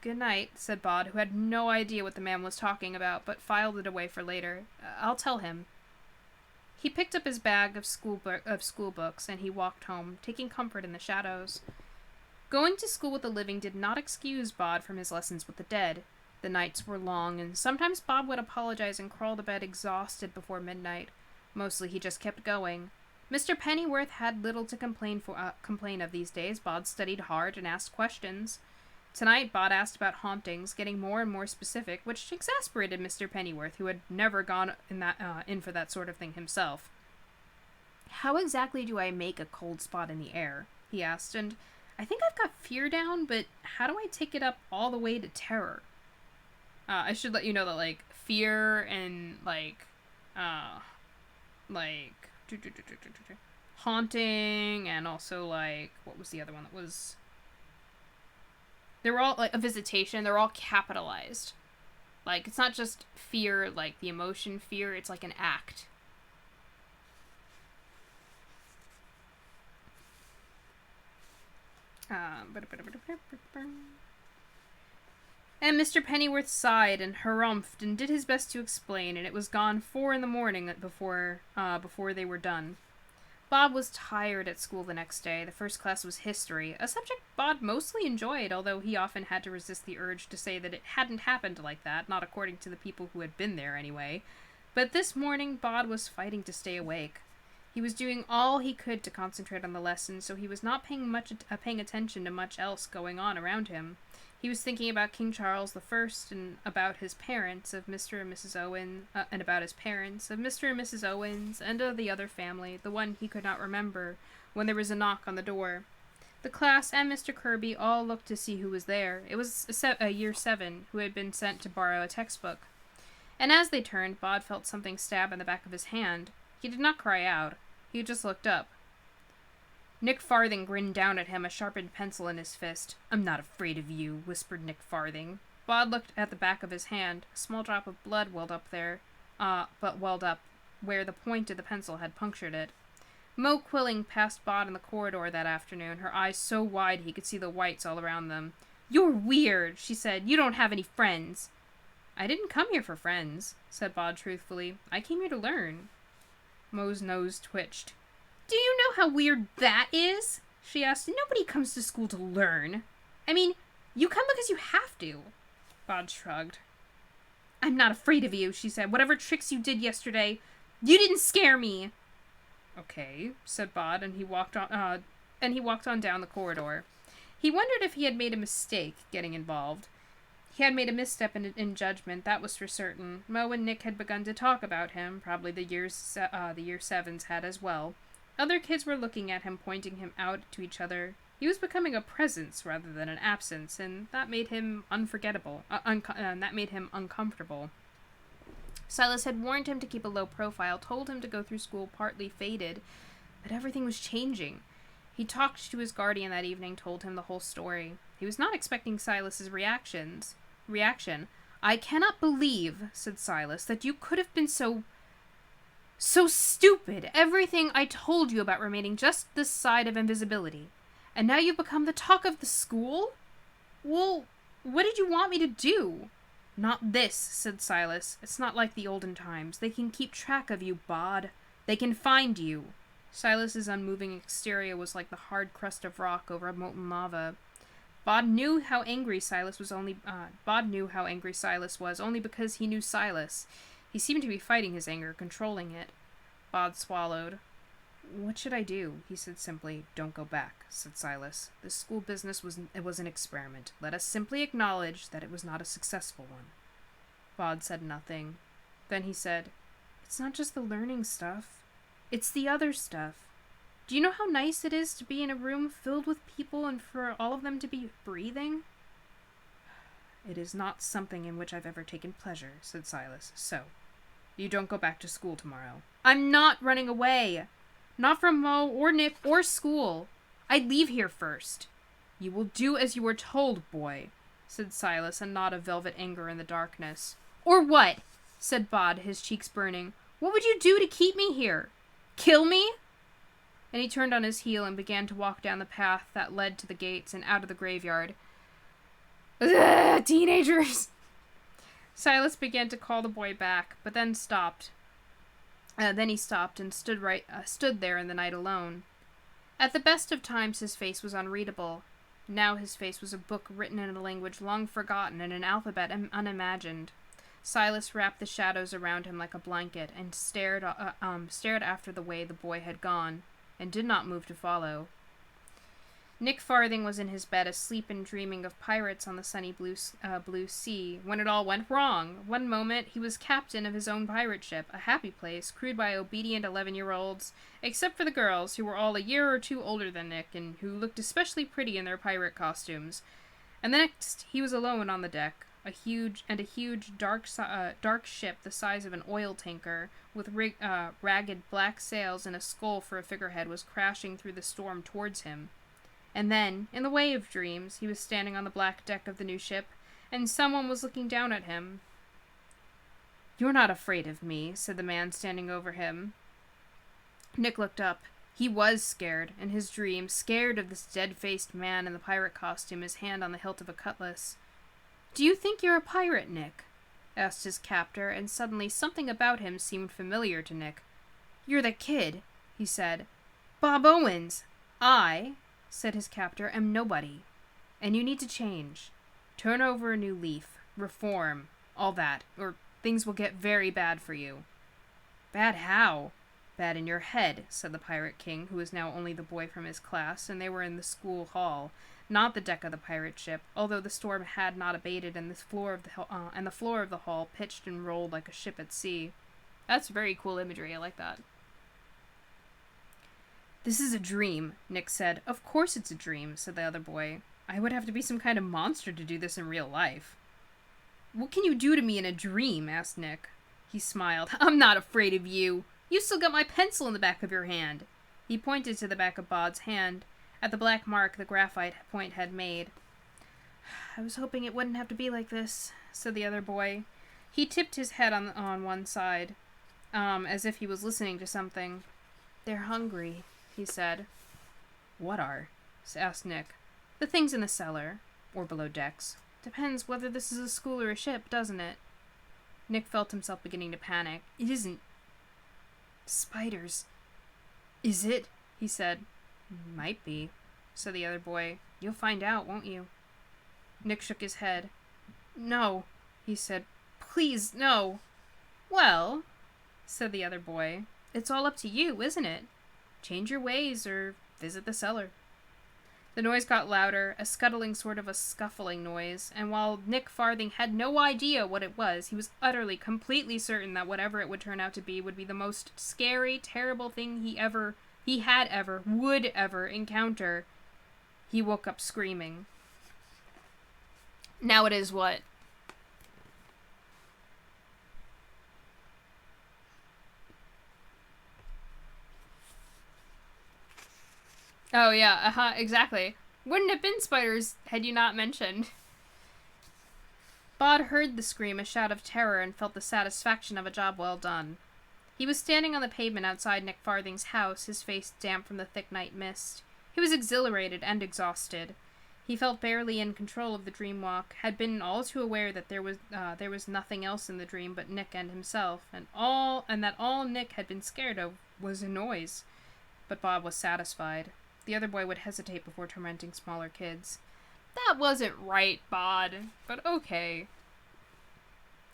Good night, said Bod, who had no idea what the man was talking about, but filed it away for later. I'll tell him. He picked up his bag of school books, and he walked home, taking comfort in the shadows. Going to school with the living did not excuse Bod from his lessons with the dead. The nights were long, and sometimes Bob would apologize and crawl to bed exhausted before midnight. Mostly he just kept going. Mr. Pennyworth had little to complain of these days. Bod studied hard and asked questions. Tonight, Bod asked about hauntings, getting more and more specific, which exasperated Mr. Pennyworth, who had never gone in for that sort of thing himself. How exactly do I make a cold spot in the air? He asked, and I think I've got fear down, but how do I take it up all the way to terror? I should let you know that, like, fear and, haunting, and also, like, what was the other one that was... They were all, like, a visitation. They're all capitalized. Like, it's not just fear, like, the emotion fear. It's like an act. And Mr. Pennyworth sighed and harumphed and did his best to explain, and it was gone 4 a.m. before they were done. Bob was tired at school the next day. The first class was history, a subject Bob mostly enjoyed, although he often had to resist the urge to say that it hadn't happened like that, not according to the people who had been there anyway. But this morning, Bob was fighting to stay awake. He was doing all he could to concentrate on the lesson, so he was not paying attention to much else going on around him. He was thinking about King Charles I and about his parents, of Mr. and Mrs. Owens, and about his parents, of Mr. and Mrs. Owens, and of the other family, the one he could not remember, when there was a knock on the door. The class and Mr. Kirby all looked to see who was there. It was a year 7, who had been sent to borrow a textbook. And as they turned, Bod felt something stab in the back of his hand. He did not cry out. He just looked up. Nick Farthing grinned down at him, a sharpened pencil in his fist. I'm not afraid of you, whispered Nick Farthing. Bod looked at the back of his hand. A small drop of blood welled up where the point of the pencil had punctured it. Mo Quilling passed Bod in the corridor that afternoon, her eyes so wide he could see the whites all around them. You're weird, she said. You don't have any friends. I didn't come here for friends, said Bod truthfully. I came here to learn. Mo's nose twitched. Do you know how weird that is? She asked. Nobody comes to school to learn. I mean, you come because you have to. Bod shrugged. I'm not afraid of you, she said. Whatever tricks you did yesterday, you didn't scare me. Okay, said Bod, and he walked on down the corridor. He wondered if he had made a mistake getting involved. He had made a misstep in judgment, that was for certain. Mo and Nick had begun to talk about him. Probably the year 7s had as well. Other kids were looking at him, pointing him out to each other. He was becoming a presence rather than an absence, and that made him uncomfortable. Silas had warned him to keep a low profile, told him to go through school partly faded, but everything was changing. He talked to his guardian that evening, told him the whole story. He was not expecting Silas's reaction. I cannot believe, said Silas, that you could have been so stupid. Everything I told you about remaining just this side of invisibility. And now you've become the talk of the school? Well, what did you want me to do? Not this, said Silas. It's not like the olden times. They can keep track of you, Bod. They can find you. Silas's unmoving exterior was like the hard crust of rock over molten lava. Bod knew how angry Silas was only because he knew Silas. He seemed to be fighting his anger, controlling it. Bod swallowed. What should I do? He said simply. Don't go back, said Silas. This school business was an experiment. Let us simply acknowledge that it was not a successful one. Bod said nothing. Then he said, It's not just the learning stuff. It's the other stuff. Do you know how nice it is to be in a room filled with people and for all of them to be breathing? It is not something in which I've ever taken pleasure, said Silas. So, you don't go back to school tomorrow. I'm not running away. Not from Mo or Nick or school. I'd leave here first. You will do as you are told, boy, said Silas, a knot of velvet anger in the darkness. Or what? Said Bod, his cheeks burning. What would you do to keep me here? Kill me? And he turned on his heel and began to walk down the path that led to the gates and out of the graveyard. Ugh, teenagers! Silas began to call the boy back, but then stopped. Then he stopped and stood there in the night alone. At the best of times his face was unreadable. Now his face was a book written in a language long forgotten and an alphabet unimagined. Silas wrapped the shadows around him like a blanket and stared after the way the boy had gone, and did not move to follow. Nick Farthing was in his bed asleep and dreaming of pirates on the sunny blue sea, when it all went wrong. One moment he was captain of his own pirate ship, a happy place, crewed by obedient 11-year-olds, except for the girls, who were all a year or two older than Nick, and who looked especially pretty in their pirate costumes. And the next he was alone on the deck, a huge dark ship the size of an oil tanker, with ragged black sails and a skull for a figurehead, was crashing through the storm towards him. And then, in the way of dreams, he was standing on the black deck of the new ship, and someone was looking down at him. You're not afraid of me, said the man standing over him. Nick looked up. He was scared, in his dream, scared of this dead-faced man in the pirate costume, his hand on the hilt of a cutlass. Do you think you're a pirate, Nick? Asked his captor, and suddenly something about him seemed familiar to Nick. You're the kid, he said. Bob Owens. I, said his captor, am nobody. And you need to change. Turn over a new leaf. Reform. All that. Or things will get very bad for you. Bad how? Bad in your head, said the Pirate King, who was now only the boy from his class, and they were in the school hall, not the deck of the pirate ship, although the storm had not abated, and the floor of the hall pitched and rolled like a ship at sea. That's very cool imagery. I like that. This is a dream, Nick said. Of course it's a dream, said the other boy. I would have to be some kind of monster to do this in real life. What can you do to me in a dream? Asked Nick. He smiled. I'm not afraid of you. You still got my pencil in the back of your hand. He pointed to the back of Bod's hand, at the black mark the graphite point had made. I was hoping it wouldn't have to be like this, said the other boy. He tipped his head on one side, as if he was listening to something. They're hungry, he said. What are? Asked Nick. The things in the cellar, or below decks. Depends whether this is a school or a ship, doesn't it? Nick felt himself beginning to panic. It isn't. Spiders. Is it? He said. Might be, said the other boy. You'll find out, won't you? Nick shook his head. No, he said. Please, no. Well, said the other boy, it's all up to you, isn't it? Change your ways or visit the cellar. The noise got louder, a scuttling sort of a scuffling noise, and while Nick Farthing had no idea what it was, he was utterly, completely certain that whatever it would turn out to be would be the most scary, terrible thing would ever encounter. He woke up screaming. Now it is what? Oh, yeah, exactly. Wouldn't have been spiders had you not mentioned. Bod heard the scream, a shout of terror, and felt the satisfaction of a job well done. He was standing on the pavement outside Nick Farthing's house, his face damp from the thick night mist. He was exhilarated and exhausted. He felt barely in control of the dream walk, had been all too aware that there was nothing else in the dream but Nick and himself, and that all Nick had been scared of was a noise. But Bob was satisfied. The other boy would hesitate before tormenting smaller kids. That wasn't right, Bod, but okay.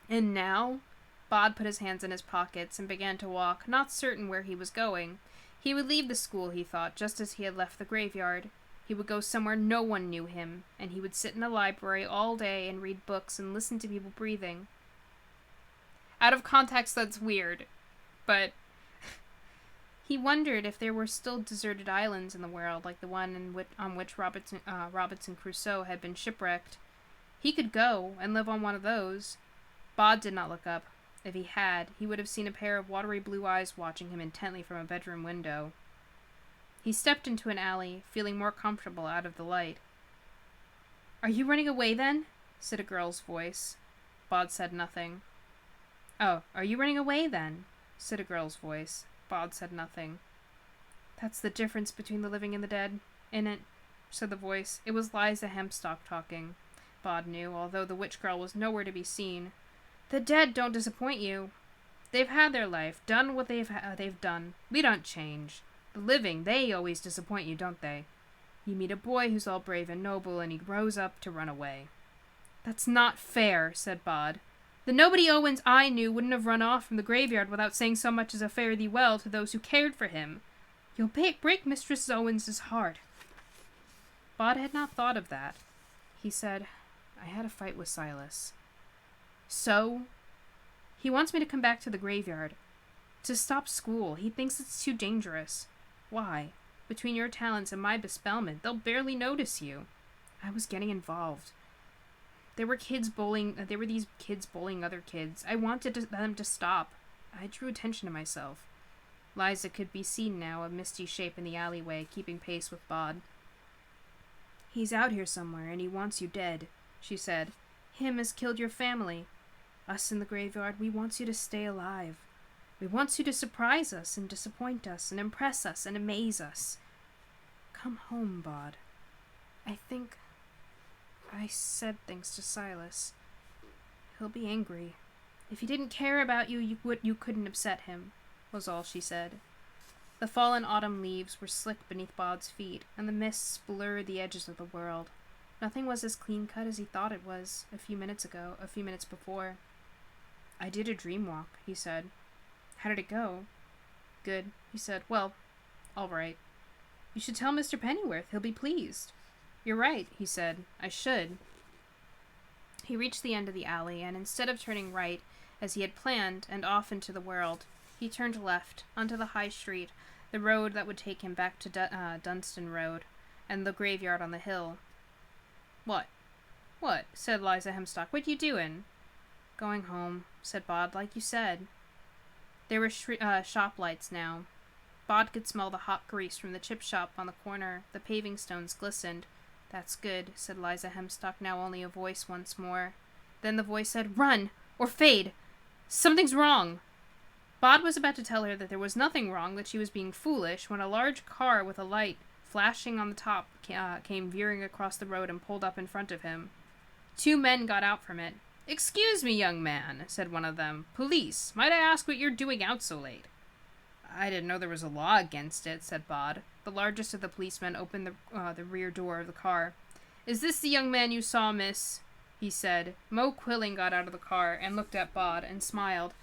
And now? Bod put his hands in his pockets and began to walk, not certain where he was going. He would leave the school, he thought, just as he had left the graveyard. He would go somewhere no one knew him, and he would sit in the library all day and read books and listen to people breathing. Out of context, that's weird, but He wondered if there were still deserted islands in the world, like the one on which Robinson Crusoe had been shipwrecked. He could go and live on one of those. Bod did not look up. If he had, he would have seen a pair of watery blue eyes watching him intently from a bedroom window. He stepped into an alley, feeling more comfortable out of the light. "Are you running away, then?" said a girl's voice. Bod said nothing. "Oh, are you running away, then?" said a girl's voice. Bod said nothing. "That's the difference between the living and the dead, isn't it?" said the voice. It was Liza Hemstock talking, Bod knew, although the witch girl was nowhere to be seen. "The dead don't disappoint you. They've had their life, done what they've done. We don't change. The living, they always disappoint you, don't they? You meet a boy who's all brave and noble, and he grows up to run away." "That's not fair," said Bod. "The nobody Owens I knew wouldn't have run off from the graveyard without saying so much as a fare thee well to those who cared for him. You'll break Mistress Owens' heart." Bod had not thought of that. He said, "I had a fight with Silas." "So?" "He wants me to come back to the graveyard. To stop school. He thinks it's too dangerous." "Why? Between your talents and my bespellment, they'll barely notice you." "I was getting involved. There were these kids bullying other kids. I wanted them to stop. I drew attention to myself." Liza could be seen now, a misty shape in the alleyway, keeping pace with Bod. "He's out here somewhere, and he wants you dead," she said. "Him has killed your family. Us in the graveyard, we wants you to stay alive. We wants you to surprise us and disappoint us and impress us and amaze us. Come home, Bod. I think I said things to Silas. He'll be angry. If he didn't care about you, you couldn't upset him," was all she said. The fallen autumn leaves were slick beneath Bod's feet, and the mists blurred the edges of the world. Nothing was as clean-cut as he thought it was a few minutes before. "I did a dream walk," he said. "How did it go?" "Good," he said. "Well, all right. You should tell Mr. Pennyworth. He'll be pleased." "You're right," he said. "I should." He reached the end of the alley, and instead of turning right, as he had planned, and off into the world, he turned left, onto the high street, the road that would take him back to Dunstan Road, and the graveyard on the hill. "What?" said Liza Hemstock. "What you doing?" "Going home," said Bod, "like you said." There were shop lights now. Bod could smell the hot grease from the chip shop on the corner. The paving stones glistened. "That's good," said Liza Hemstock, now only a voice once more. Then the voice said, "Run! Or fade! Something's wrong!" Bod was about to tell her that there was nothing wrong, that she was being foolish, when a large car with a light flashing on the top came veering across the road and pulled up in front of him. Two men got out from it. "Excuse me, young man," said one of them. "Police. Might I ask what you're doing out so late?" "I didn't know there was a law against it," said Bod. The largest of the policemen opened the rear door of the car. "Is this the young man you saw, miss?" he said. Mo Quilling got out of the car and looked at Bod and smiled.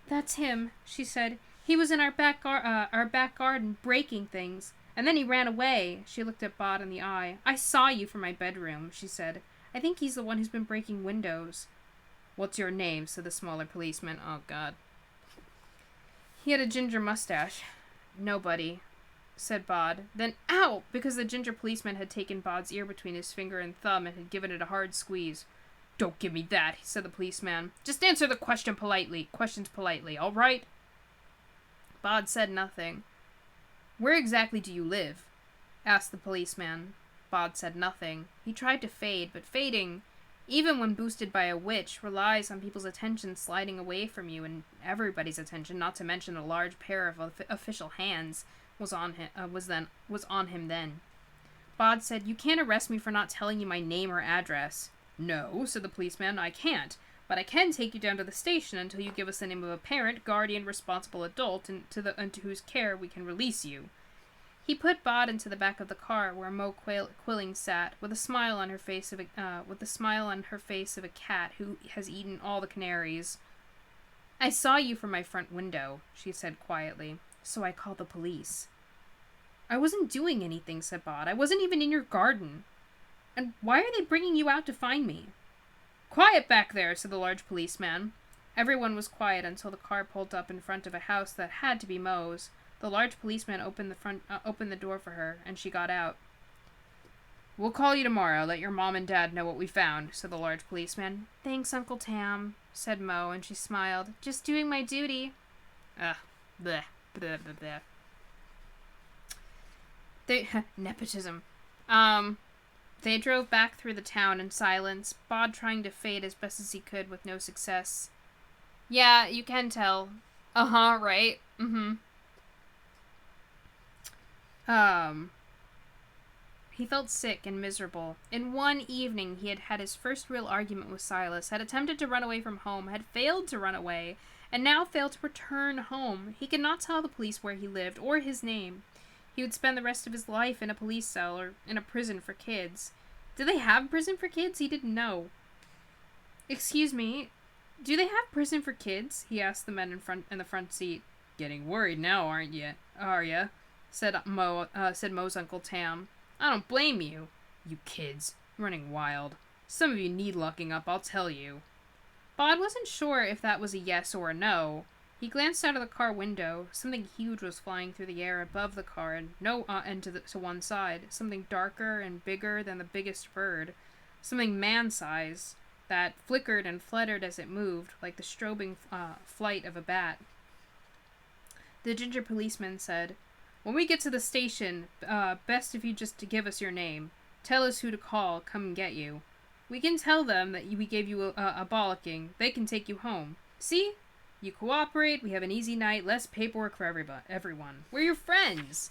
"That's him," she said. "He was in our back garden breaking things, and then he ran away." She looked at Bod in the eye. "I saw you from my bedroom," she said. "I think he's the one who's been breaking windows." "What's your name?" said the smaller policeman. Oh, God. He had a ginger mustache. "Nobody," said Bod. Then, ow! Because the ginger policeman had taken Bod's ear between his finger and thumb and had given it a hard squeeze. "Don't give me that," said the policeman. "Just answer the questions politely, all right?" Bod said nothing. "Where exactly do you live?" asked the policeman. Bod said nothing. He tried to fade, but fading, even when boosted by a witch, relies on people's attention sliding away from you, and everybody's attention, not to mention a large pair of official hands, was on him then. Bod said, "You can't arrest me for not telling you my name or address." "No," said the policeman, "I can't, but I can take you down to the station until you give us the name of a parent, guardian, responsible adult, and to whose care we can release you." He put Bod into the back of the car, where Mo Quilling sat, with a smile on her face of a cat who has eaten all the canaries. "I saw you from my front window," she said quietly, "so I called the police." "I wasn't doing anything," said Bod. "I wasn't even in your garden. And why are they bringing you out to find me?" "Quiet back there," said the large policeman. Everyone was quiet until the car pulled up in front of a house that had to be Mo's. The large policeman opened the door for her, and she got out. "We'll call you tomorrow. Let your mom and dad know what we found," said the large policeman. "Thanks, Uncle Tam," said Mo, and she smiled. "Just doing my duty." Ugh. Bleh. Bleh, bleh, bleh. Nepotism. They drove back through the town in silence, Bod trying to fade as best as he could with no success. "Yeah, you can tell." "Uh-huh, right? Mm-hmm." He felt sick and miserable. In one evening, he had had his first real argument with Silas, had attempted to run away from home, had failed to run away, and now failed to return home. He could not tell the police where he lived, or his name. He would spend the rest of his life in a police cell, or in a prison for kids. Did they have prison for kids? He didn't know. "Excuse me, do they have prison for kids?" he asked the men in the front seat. "Getting worried now, aren't you? Are ya?" said Mo's Uncle Tam. "I don't blame you. You kids, running wild. Some of you need locking up, I'll tell you." Bod wasn't sure if that was a yes or a no. He glanced out of the car window. Something huge was flying through the air above the car and to one side. Something darker and bigger than the biggest bird. Something man-sized that flickered and fluttered as it moved, like the strobing flight of a bat. The ginger policeman said, "When we get to the station, best if you just give us your name. Tell us who to call, come and get you. We can tell them that we gave you a bollocking. They can take you home. See? You cooperate, we have an easy night, less paperwork for everyone. We're your friends."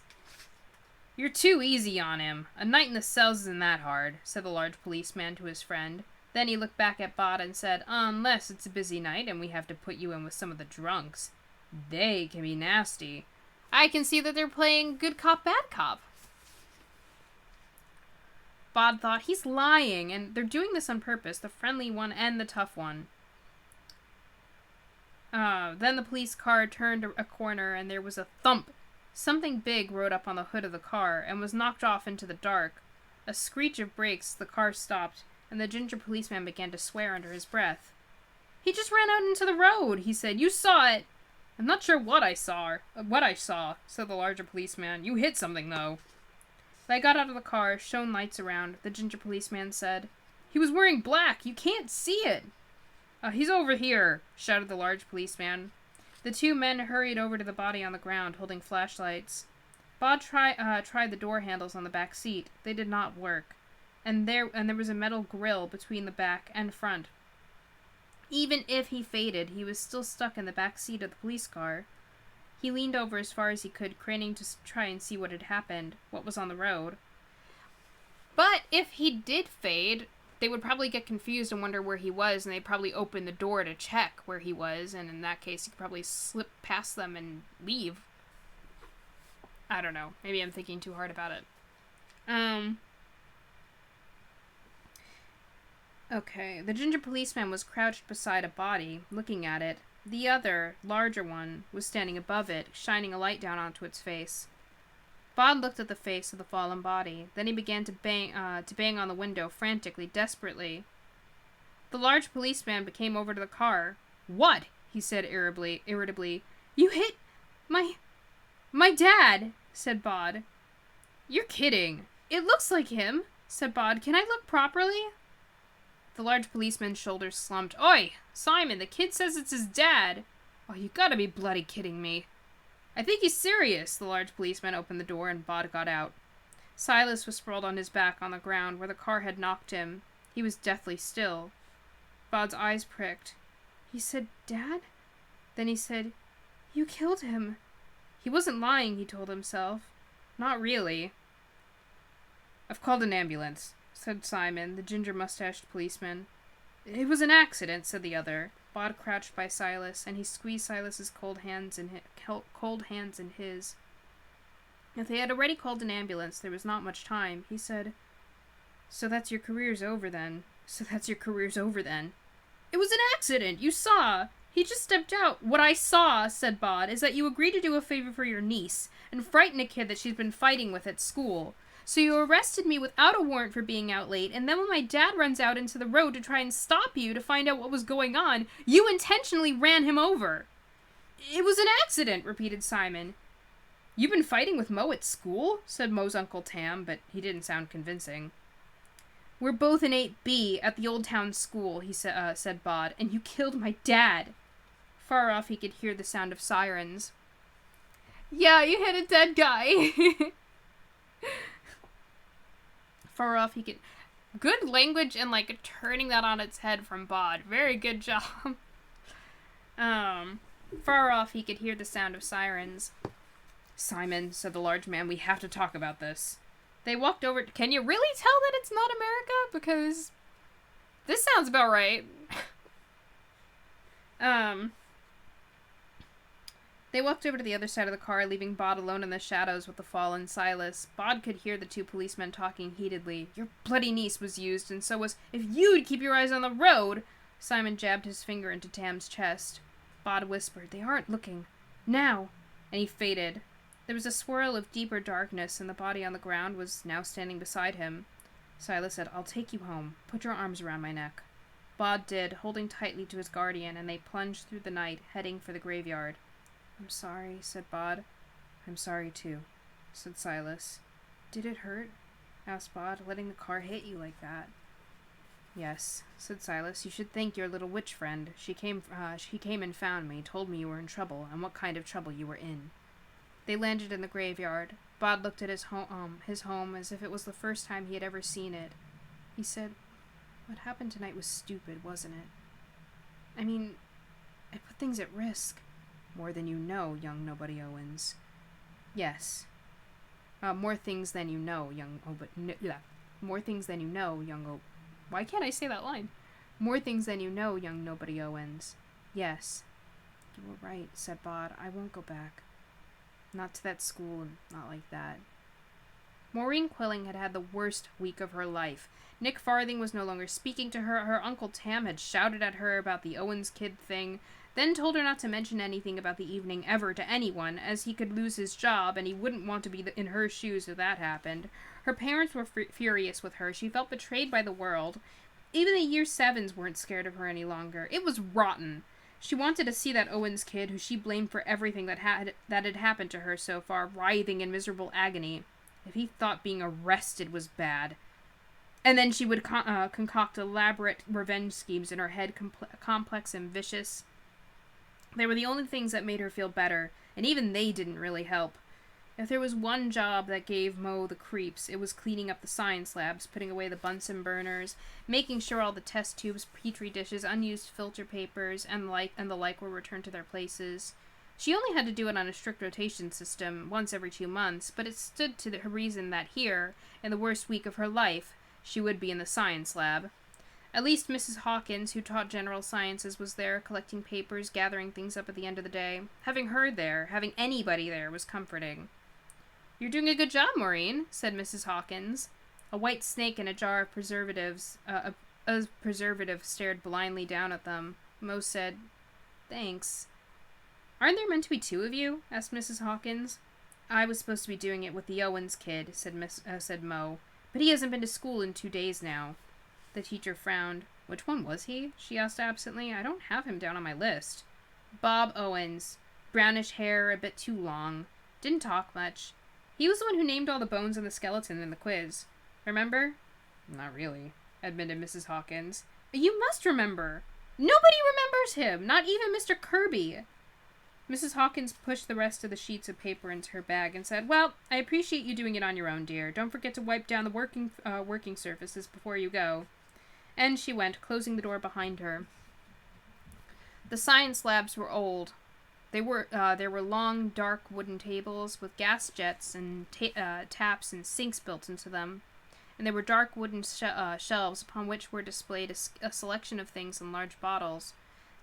"You're too easy on him. A night in the cells isn't that hard," said the large policeman to his friend. Then he looked back at Bod and said, "Unless it's a busy night and we have to put you in with some of the drunks. They can be nasty. I can see that they're playing good cop, bad cop." Bod thought, he's lying, and they're doing this on purpose, the friendly one and the tough one. Then the police car turned a corner, and there was a thump. Something big rode up on the hood of the car, and was knocked off into the dark. A screech of brakes, the car stopped, and the ginger policeman began to swear under his breath. "He just ran out into the road," he said. "You saw it." "I'm not sure what I saw," said the larger policeman. "You hit something, though." They got out of the car, shone lights around. The ginger policeman said, "He was wearing black. You can't see it." "He's over here," shouted the large policeman. The two men hurried over to the body on the ground, holding flashlights. Bod tried the door handles on the back seat. They did not work, and there was a metal grill between the back and front. Even if he faded, he was still stuck in the back seat of the police car. He leaned over as far as he could, craning to try and see what had happened, what was on the road. But if he did fade, they would probably get confused and wonder where he was, and they'd probably open the door to check where he was, and in that case, he could probably slip past them and leave. I don't know. Maybe I'm thinking too hard about it. Okay, the ginger policeman was crouched beside a body, looking at it. The other, larger one, was standing above it, shining a light down onto its face. Bod looked at the face of the fallen body. Then he began to bang on the window frantically, desperately. The large policeman came over to the car. "What?" he said irritably. "You hit my dad," said Bod. "You're kidding. It looks like him," said Bod. "Can I look properly?" The large policeman's shoulders slumped. "Oi, Simon, the kid says it's his dad." "Oh, you gotta be bloody kidding me." "I think he's serious." The large policeman opened the door and Bod got out. Silas was sprawled on his back on the ground where the car had knocked him. He was deathly still. Bod's eyes pricked. He said, "Dad?" Then he said, "You killed him." He wasn't lying, he told himself. Not really. "I've called an ambulance," said Simon, the ginger-mustached policeman. "It was an accident," said the other. Bod crouched by Silas, and he squeezed Silas's cold hands in his. If they had already called an ambulance, there was not much time. He said, So that's your career's over then. "It was an accident, you saw. He just stepped out." "What I saw," said Bod, "is that you agreed to do a favor for your niece, and frighten a kid that she's been fighting with at school. So you arrested me without a warrant for being out late, and then when my dad runs out into the road to try and stop you to find out what was going on, you intentionally ran him over." "It was an accident," repeated Simon. "You've been fighting with Mo at school?" said Mo's Uncle Tam, but he didn't sound convincing. "We're both in 8B at the Old Town School," said Bod, "and you killed my dad." Far off he could hear the sound of sirens. "Yeah, you hit a dead guy." Far off he could... Good language and, like, turning that on its head from Bod. Very good job. Far off he could hear the sound of sirens. "Simon," said the large man, "we have to talk about this." They walked over... Can you really tell that it's not America? Because this sounds about right. They walked over to the other side of the car, leaving Bod alone in the shadows with the fallen Silas. Bod could hear the two policemen talking heatedly. "Your bloody niece was used, and so was... If you'd keep your eyes on the road..." Simon jabbed his finger into Tam's chest. Bod whispered, "They aren't looking. Now." And he faded. There was a swirl of deeper darkness, and the body on the ground was now standing beside him. Silas said, "I'll take you home. Put your arms around my neck." Bod did, holding tightly to his guardian, and they plunged through the night, heading for the graveyard. "I'm sorry," said Bod. "I'm sorry, too," said Silas. "Did it hurt?" asked Bod, "letting the car hit you like that." "Yes," said Silas. "You should thank your little witch friend. She came and found me, told me you were in trouble, and what kind of trouble you were in." They landed in the graveyard. Bod looked at his home as if it was the first time he had ever seen it. He said, "What happened tonight was stupid, wasn't it? I mean, I put things at risk." "More than you know, young nobody Owens." "Yes. More things than you know, young... More things than you know, young... Why can't I say that line? More things than you know, young nobody Owens." "Yes." "You were right," said Bod. "I won't go back. Not to that school, and not like that." Maureen Quilling had had the worst week of her life. Nick Farthing was no longer speaking to her. Her Uncle Tam had shouted at her about the Owens kid thing, then told her not to mention anything about the evening ever to anyone, as he could lose his job, and he wouldn't want to be in her shoes if that happened. Her parents were furious with her. She felt betrayed by the world. Even the Year 7s weren't scared of her any longer. It was rotten. She wanted to see that Owens kid, who she blamed for everything that had happened to her so far, writhing in miserable agony. If he thought being arrested was bad. And then she would concoct elaborate revenge schemes in her head, complex and vicious. They were the only things that made her feel better, and even they didn't really help. If there was one job that gave Mo the creeps, it was cleaning up the science labs, putting away the Bunsen burners, making sure all the test tubes, petri dishes, unused filter papers, and the like were returned to their places. She only had to do it on a strict rotation system, once every 2 months, but it stood to her reason that here, in the worst week of her life, she would be in the science lab. At least Mrs. Hawkins, who taught general sciences, was there, collecting papers, gathering things up at the end of the day. Having her there, having anybody there, was comforting. "You're doing a good job, Maureen," said Mrs. Hawkins. A white snake in a jar of preservatives, a preservative stared blindly down at them. Mo said, "Thanks." "Aren't there meant to be 2 of you?" asked Mrs. Hawkins. "I was supposed to be doing it with the Owens kid," said Mo. "But he hasn't been to school in 2 days now." The teacher frowned. "Which one was he?" she asked absently. "I don't have him down on my list." "Bob Owens. Brownish hair, a bit too long. Didn't talk much. He was the one who named all the bones in the skeleton in the quiz. Remember?" "Not really," admitted Mrs. Hawkins. "You must remember. Nobody remembers him, not even Mr. Kirby." Mrs. Hawkins pushed the rest of the sheets of paper into her bag and said, "Well, I appreciate you doing it on your own, dear. Don't forget to wipe down the working surfaces before you go." And she went, closing the door behind her. The science labs were old. There were long, dark wooden tables with gas jets and taps and sinks built into them. And there were dark wooden shelves upon which were displayed a selection of things in large bottles.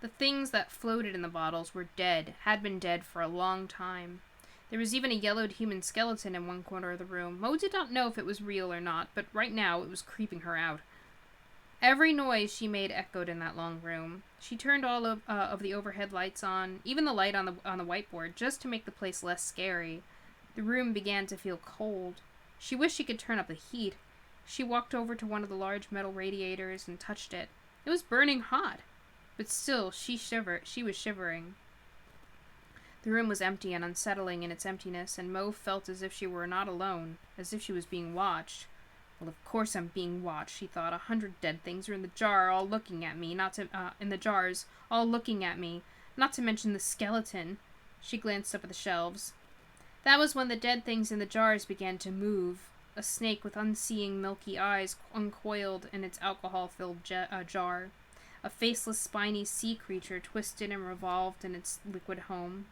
The things that floated in the bottles were dead, had been dead for a long time. There was even a yellowed human skeleton in one corner of the room. Mo did not know if it was real or not, but right now it was creeping her out. Every noise she made echoed in that long room. She turned all of the overhead lights on, even the light on the whiteboard, just to make the place less scary. The room began to feel cold. She wished she could turn up the heat. She walked over to one of the large metal radiators and touched it. It was burning hot. But still, she was shivering. The room was empty and unsettling in its emptiness, and Mo felt as if she were not alone, as if she was being watched. Well, of course I'm being watched, she thought. 100 dead things are in the jar, all looking at me, in the jars, all looking at me, not to mention the skeleton. She glanced up at the shelves. That was when the dead things in the jars began to move. A snake with unseeing milky eyes uncoiled in its alcohol-filled jar. A faceless, spiny sea creature twisted and revolved in its liquid home.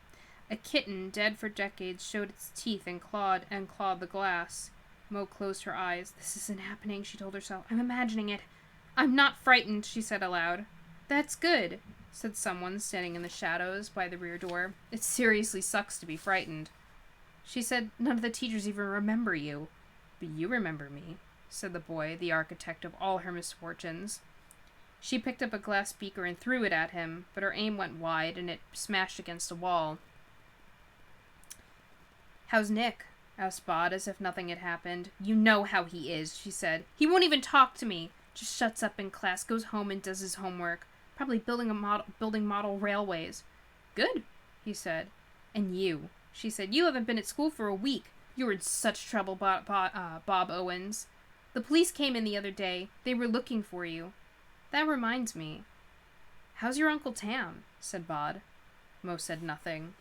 A kitten, dead for decades, showed its teeth and clawed the glass. Mo closed her eyes. This isn't happening, she told herself. I'm imagining it. I'm not frightened, she said aloud. That's good, said someone standing in the shadows by the rear door. It seriously sucks to be frightened. She said, none of the teachers even remember you. But you remember me, said the boy, the architect of all her misfortunes. She picked up a glass beaker and threw it at him, but her aim went wide and it smashed against a wall. How's Nick? Asked Bod, as if nothing had happened. You know how he is, she said. He won't even talk to me. Just shuts up in class, goes home and does his homework. Probably building model railways. Good, he said. And you, she said. You haven't been at school for a week. You're in such trouble, Bob Owens. The police came in the other day. They were looking for you. That reminds me. How's your Uncle Tam? Said Bod. Mo said nothing.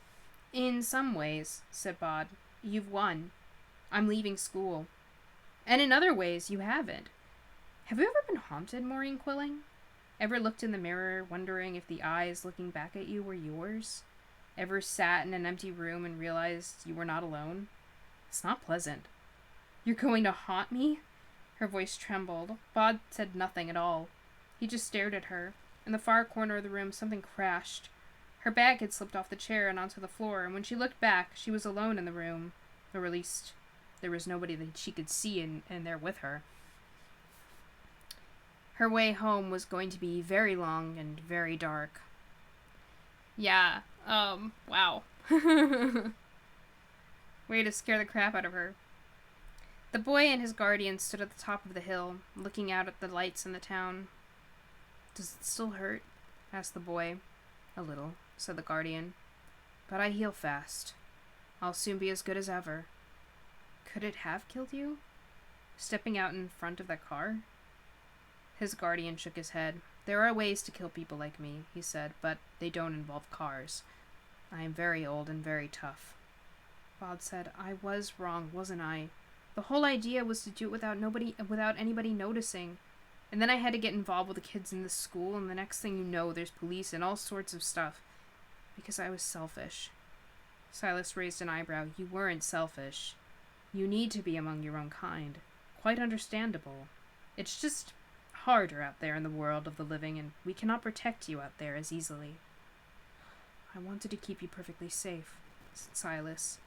In some ways, said Bod. You've won. I'm leaving school. And in other ways, you haven't. Have you ever been haunted, Maureen Quilling? Ever looked in the mirror, wondering if the eyes looking back at you were yours? Ever sat in an empty room and realized you were not alone? It's not pleasant. You're going to haunt me? Her voice trembled. Bod said nothing at all. He just stared at her. In the far corner of the room, something crashed. Her bag had slipped off the chair and onto the floor, and when she looked back, she was alone in the room. Or at least, there was nobody that she could see in there with her. Her way home was going to be very long and very dark. Yeah, wow. Way to scare the crap out of her. The boy and his guardian stood at the top of the hill, looking out at the lights in the town. Does it still hurt? Asked the boy. A little, said the guardian. But I heal fast. I'll soon be as good as ever. Could it have killed you? Stepping out in front of that car? His guardian shook his head. There are ways to kill people like me, he said, but they don't involve cars. I am very old and very tough. Bod said, I was wrong, wasn't I? The whole idea was to do it without anybody noticing. And then I had to get involved with the kids in the school, and the next thing you know, there's police and all sorts of stuff. Because I was selfish. Silas raised an eyebrow. You weren't selfish. You need to be among your own kind. Quite understandable. It's just harder out there in the world of the living, and we cannot protect you out there as easily. I wanted to keep you perfectly safe, said Silas.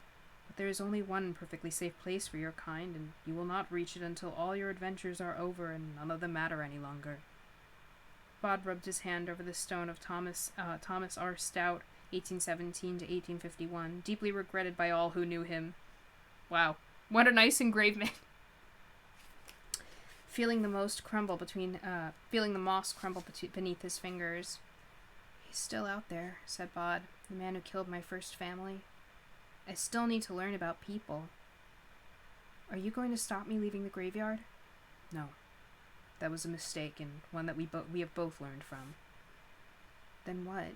But there is only one perfectly safe place for your kind, and you will not reach it until all your adventures are over and none of them matter any longer. Bod rubbed his hand over the stone of Thomas R. Stout, 1817 to 1851, deeply regretted by all who knew him. Wow, what a nice engraving. Feeling the moss crumble beneath his fingers. He's still out there, said Bod, the man who killed my first family. I still need to learn about people. Are you going to stop me leaving the graveyard? No. That was a mistake, and one that we have both learned from. Then what?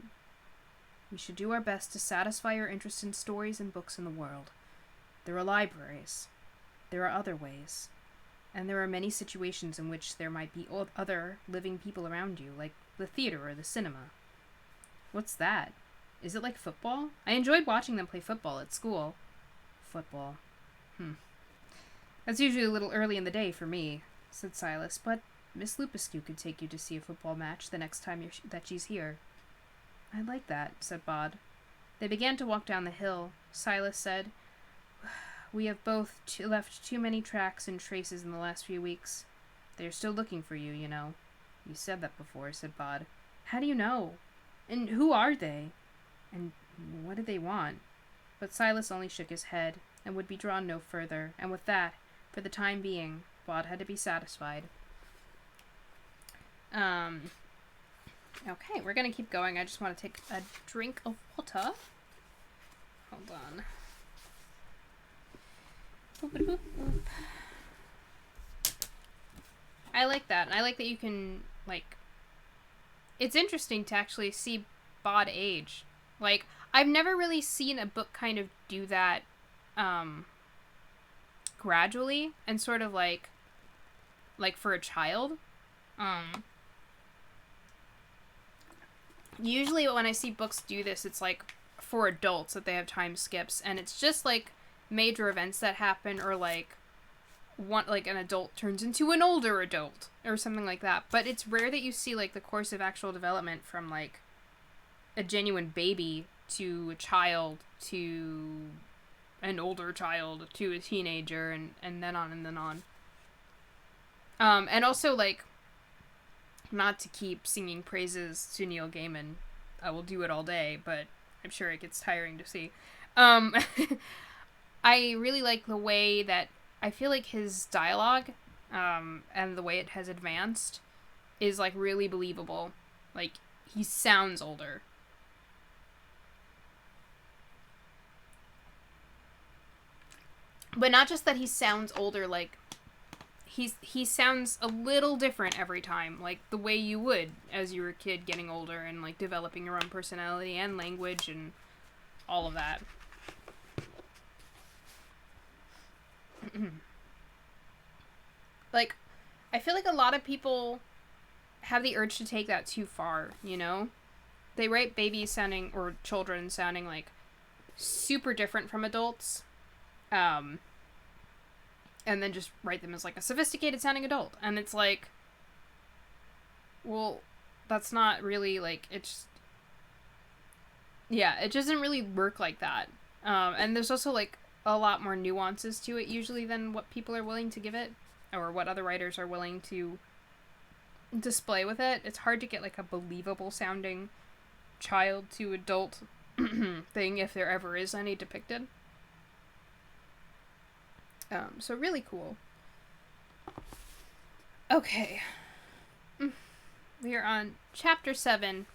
We should do our best to satisfy your interest in stories and books in the world. There are libraries. There are other ways. And there are many situations in which there might be other living people around you, like the theater or the cinema. What's that? Is it like football? I enjoyed watching them play football at school. Football. That's usually a little early in the day for me, said Silas, but Miss Lupescu could take you to see a football match the next time that she's here. I'd like that, said Bod. They began to walk down the hill. Silas said, We have both left too many tracks and traces in the last few weeks. They're still looking for you, you know. You said that before, said Bod. How do you know? And who are they? And what did they want? But Silas only shook his head, and would be drawn no further, and with that, for the time being, Bod had to be satisfied. Okay, we're gonna keep going. I just want to take a drink of water. Hold on. Boop, boop, boop, boop. I like that. And I like that you can, like... It's interesting to actually see Bod age. Like, I've never really seen a book kind of do that, gradually, and sort of, like for a child. Usually when I see books do this, it's, like, for adults that they have time skips, and it's just, like, major events that happen, or, like, an adult turns into an older adult, or something like that. But it's rare that you see, like, the course of actual development from, like, a genuine baby to a child to an older child to a teenager, and then on and then on. And also, like, not to keep singing praises to Neil Gaiman, I will do it all day, but I'm sure it gets tiring to see. I really like the way that I feel like his dialogue, and the way it has advanced is, like, really believable. Like, he sounds older. But not just that he sounds older, like, he sounds a little different every time, like the way you would as you were a kid getting older and, like, developing your own personality and language and all of that. Like, I feel like a lot of people have the urge to take that too far, you know? They write babies sounding, or children sounding, like, super different from adults, and then just write them as, like, a sophisticated sounding adult. And it's like, well, that's not really, like, it's... Yeah, it doesn't really work like that. And there's also, like, a lot more nuances to it usually than what people are willing to give it, or what other writers are willing to display with it. It's hard to get, like, a believable sounding child to adult thing, if there ever is any depicted. So really cool. Okay. We are on Chapter 7,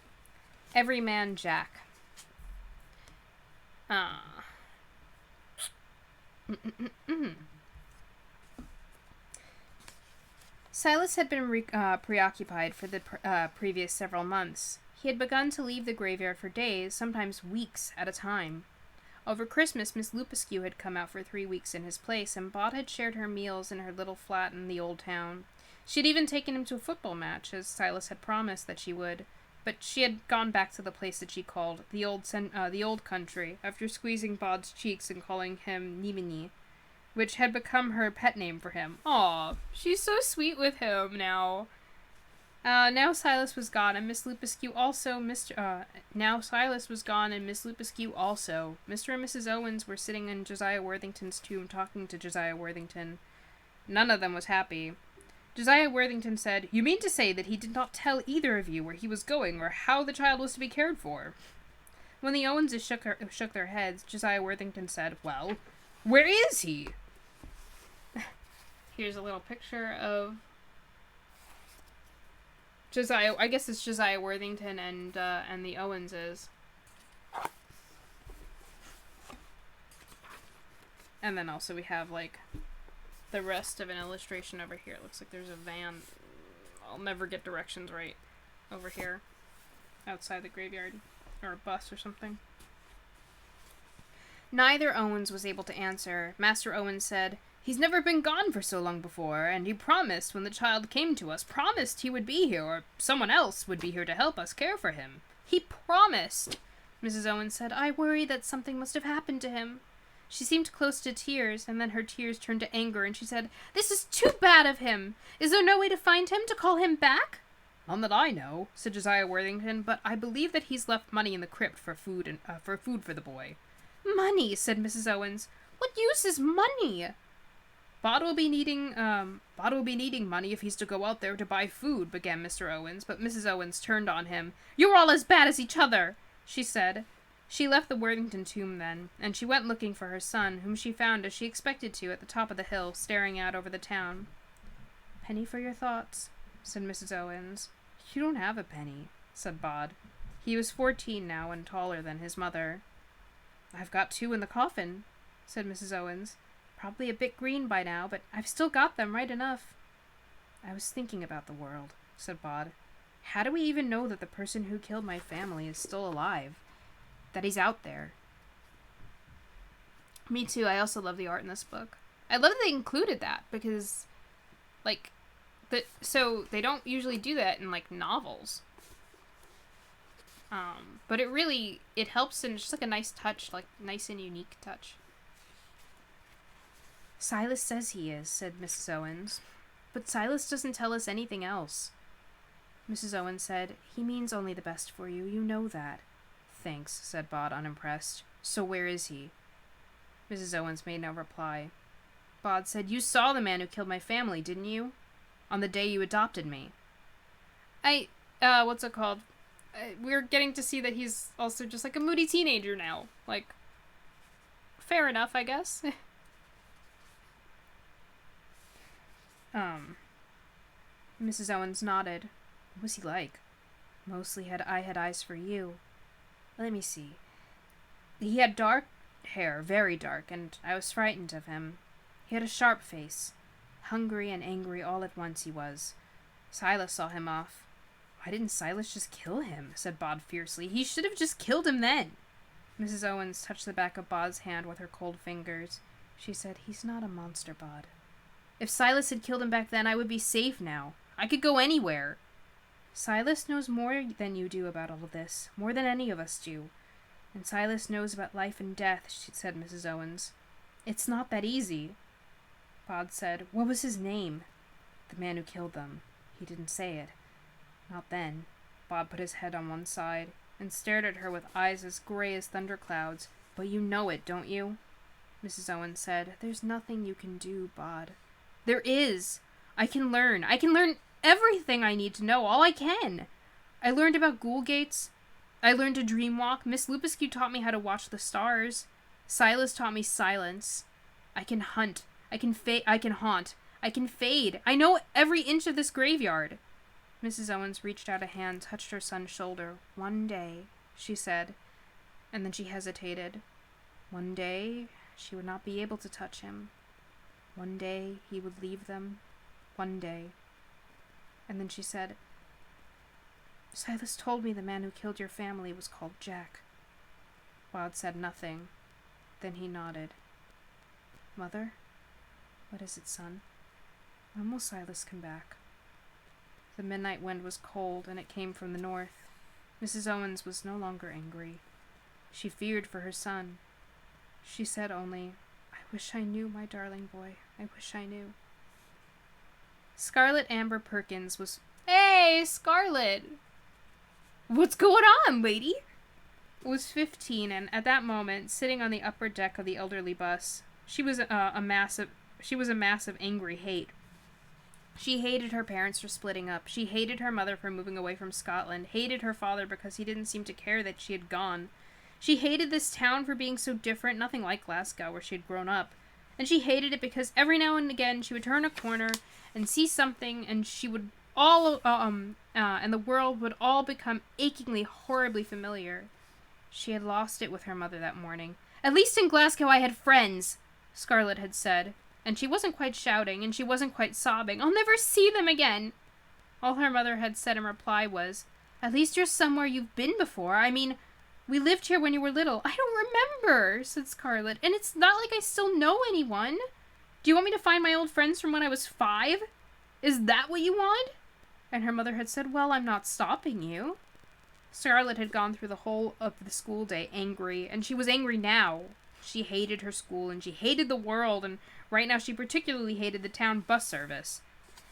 Everyman Jack. Silas had been preoccupied for the previous several months. He had begun to leave the graveyard for days, sometimes weeks at a time. Over Christmas, Miss Lupescu had come out for 3 weeks in his place, and Bod had shared her meals in her little flat in the old town. She had even taken him to a football match, as Silas had promised that she would, but she had gone back to the place that she called the old country, after squeezing Bod's cheeks and calling him Nimini, which had become her pet name for him. Aw, she's so sweet with him now. Now Silas was gone, and Miss Lupescu also. Now Silas was gone, and Miss Lupescu also. Mr. and Mrs. Owens were sitting in Josiah Worthington's tomb, talking to Josiah Worthington. None of them was happy. Josiah Worthington said, "You mean to say that he did not tell either of you where he was going, or how the child was to be cared for?" When the Owenses shook their heads, Josiah Worthington said, "Well, where is he?" Here's a little picture of Josiah. I guess it's Josiah Worthington and the Owenses. And then also we have, like, the rest of an illustration over here. It looks like there's a van. I'll never get directions right. Over here. Outside the graveyard. Or a bus or something. Neither Owens was able to answer. Master Owens said, "He's never been gone for so long before, and he promised when the child came to us, promised he would be here, or someone else would be here to help us care for him. He promised." Mrs. Owens said, "I worry that something must have happened to him." She seemed close to tears, and then her tears turned to anger, and she said, "This is too bad of him. Is there no way to find him, to call him back?" "None that I know," said Josiah Worthington, "but I believe that he's left money in the crypt for food for the boy." "Money," said Mrs. Owens. "What use is money?" Bod will be needing money if he's to go out there to buy food," began Mr. Owens, but Mrs. Owens turned on him. "You're all as bad as each other," she said. She left the Worthington tomb then, and she went looking for her son, whom she found, as she expected to, at the top of the hill, staring out over the town. "Penny for your thoughts," said Mrs. Owens. "You don't have a penny," said Bod. He was 14 now, and taller than his mother. I've got 2 in the coffin, said Mrs. Owens. Probably a bit green by now, but I've still got them right enough. I was thinking about the world, said Bod. How do we even know that the person who killed my family is still alive? That he's out there? Me too. I also love the art in this book. I love that they included that because, like, so they don't usually do that in, like, novels. But it helps, and it's just like a nice touch, like, nice and unique touch. Silas says he is, said Mrs. Owens. But Silas doesn't tell us anything else. Mrs. Owens said, He means only the best for you. You know that. Thanks, said Bod, unimpressed. So where is he? Mrs. Owens made no reply. Bod said, You saw the man who killed my family, didn't you? On the day you adopted me. What's it called? We're getting to see that he's also just like a moody teenager now. Like, fair enough, I guess. Mrs. Owens nodded. What was he like? Mostly I had eyes for you. Let me see. He had dark hair, very dark, and I was frightened of him. He had a sharp face. Hungry and angry all at once he was. Silas saw him off. Why didn't Silas just kill him? Said Bod fiercely. He should have just killed him then. Mrs. Owens touched the back of Bod's hand with her cold fingers. She said, He's not a monster, Bod. If Silas had killed him back then, I would be safe now. I could go anywhere. Silas knows more than you do about all of this, more than any of us do. And Silas knows about life and death, said Mrs. Owens. It's not that easy. Bod said, What was his name? The man who killed them. He didn't say it. Not then. Bod put his head on one side and stared at her with eyes as gray as thunderclouds. But you know it, don't you? Mrs. Owens said, There's nothing you can do, Bod. There is. I can learn. I can learn everything I need to know. All I can. I learned about ghoul gates. I learned to dream walk. Miss Lupescu taught me how to watch the stars. Silas taught me silence. I can hunt. I can haunt. I can fade. I know every inch of this graveyard. Mrs. Owens reached out a hand, touched her son's shoulder. One day, she said, and then she hesitated. One day, she would not be able to touch him. One day, he would leave them. One day. And then she said, Silas told me the man who killed your family was called Jack. Bod said nothing. Then he nodded. Mother? What is it, son? When will Silas come back? The midnight wind was cold, and it came from the north. Mrs. Owens was no longer angry. She feared for her son. She said only, I wish I knew, my darling boy. I wish I knew. Scarlet Amber Perkins was... Hey, Scarlet! What's going on, lady? Was 15, and at that moment, sitting on the upper deck of the elderly bus, she was a mass of angry hate. She hated her parents for splitting up. She hated her mother for moving away from Scotland, hated her father because he didn't seem to care that she had gone. She hated this town for being so different, nothing like Glasgow, where she had grown up. And she hated it because every now and again she would turn a corner and see something, and she would and the world would all become achingly, horribly familiar. She had lost it with her mother that morning. At least in Glasgow I had friends, Scarlet had said. And she wasn't quite shouting, and she wasn't quite sobbing. I'll never see them again. All her mother had said in reply was, At least you're somewhere you've been before. I mean, we lived here when you were little. I don't remember, said Scarlet. And it's not like I still know anyone. Do you want me to find my old friends from when I was 5? Is that what you want? And her mother had said, Well, I'm not stopping you. Scarlet had gone through the whole of the school day angry, and she was angry now. She hated her school, and she hated the world, and right now she particularly hated the town bus service.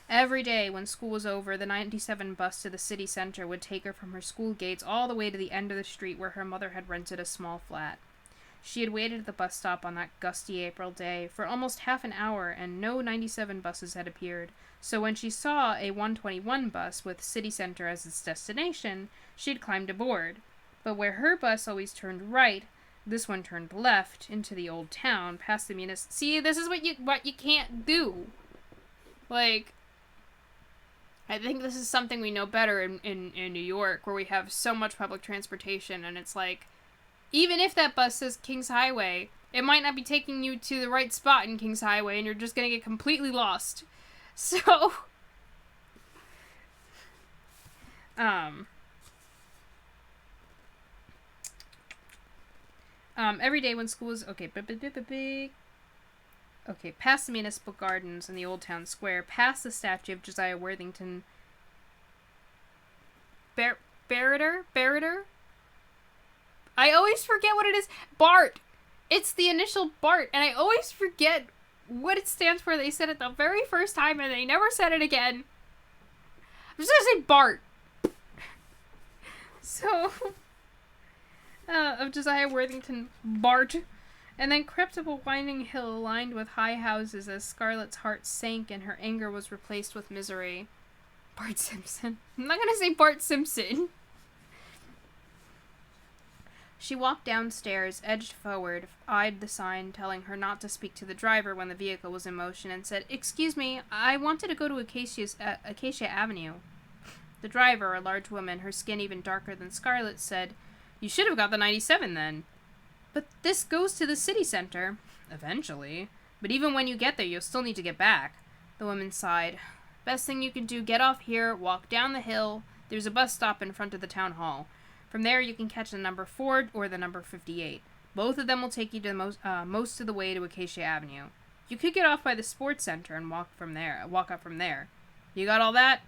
Every day when school was over, the 97 bus to the city center would take her from her school gates all the way to the end of the street where her mother had rented a small flat. She had waited at the bus stop on that gusty April day for almost half an hour, and no 97 buses had appeared, so when she saw a 121 bus with city center as its destination, she had climbed aboard. But where her bus always turned right, this one turned left into the old town, past the municipal. See, this is what you can't do. Like, I think this is something we know better in New York, where we have so much public transportation, and it's like, even if that bus says King's Highway, it might not be taking you to the right spot in King's Highway, and you're just gonna get completely lost. So, every day when school was, past the municipal gardens in the Old Town Square, past the statue of Josiah Worthington Barretter? I always forget what it is. Bart! It's the initial Bart, and I always forget what it stands for. They said it the very first time, and they never said it again. I'm just gonna say Bart. So, of Josiah Worthington Bart, and then crept up a winding hill lined with high houses as Scarlett's heart sank and her anger was replaced with misery. Bart Simpson. I'm not gonna say Bart Simpson. She walked downstairs, edged forward, eyed the sign telling her not to speak to the driver when the vehicle was in motion, and said, "Excuse me, I wanted to go to Acacia Avenue." The driver, a large woman, her skin even darker than Scarlett's, said, "You should have got the 97 then." "But this goes to the city center." "Eventually. But even when you get there, you'll still need to get back." The woman sighed. "Best thing you can do, get off here, walk down the hill. There's a bus stop in front of the town hall. From there, you can catch the number 4 or the number 58. Both of them will take you to most of the way to Acacia Avenue. You could get off by the sports center and walk up from there. You got all that?"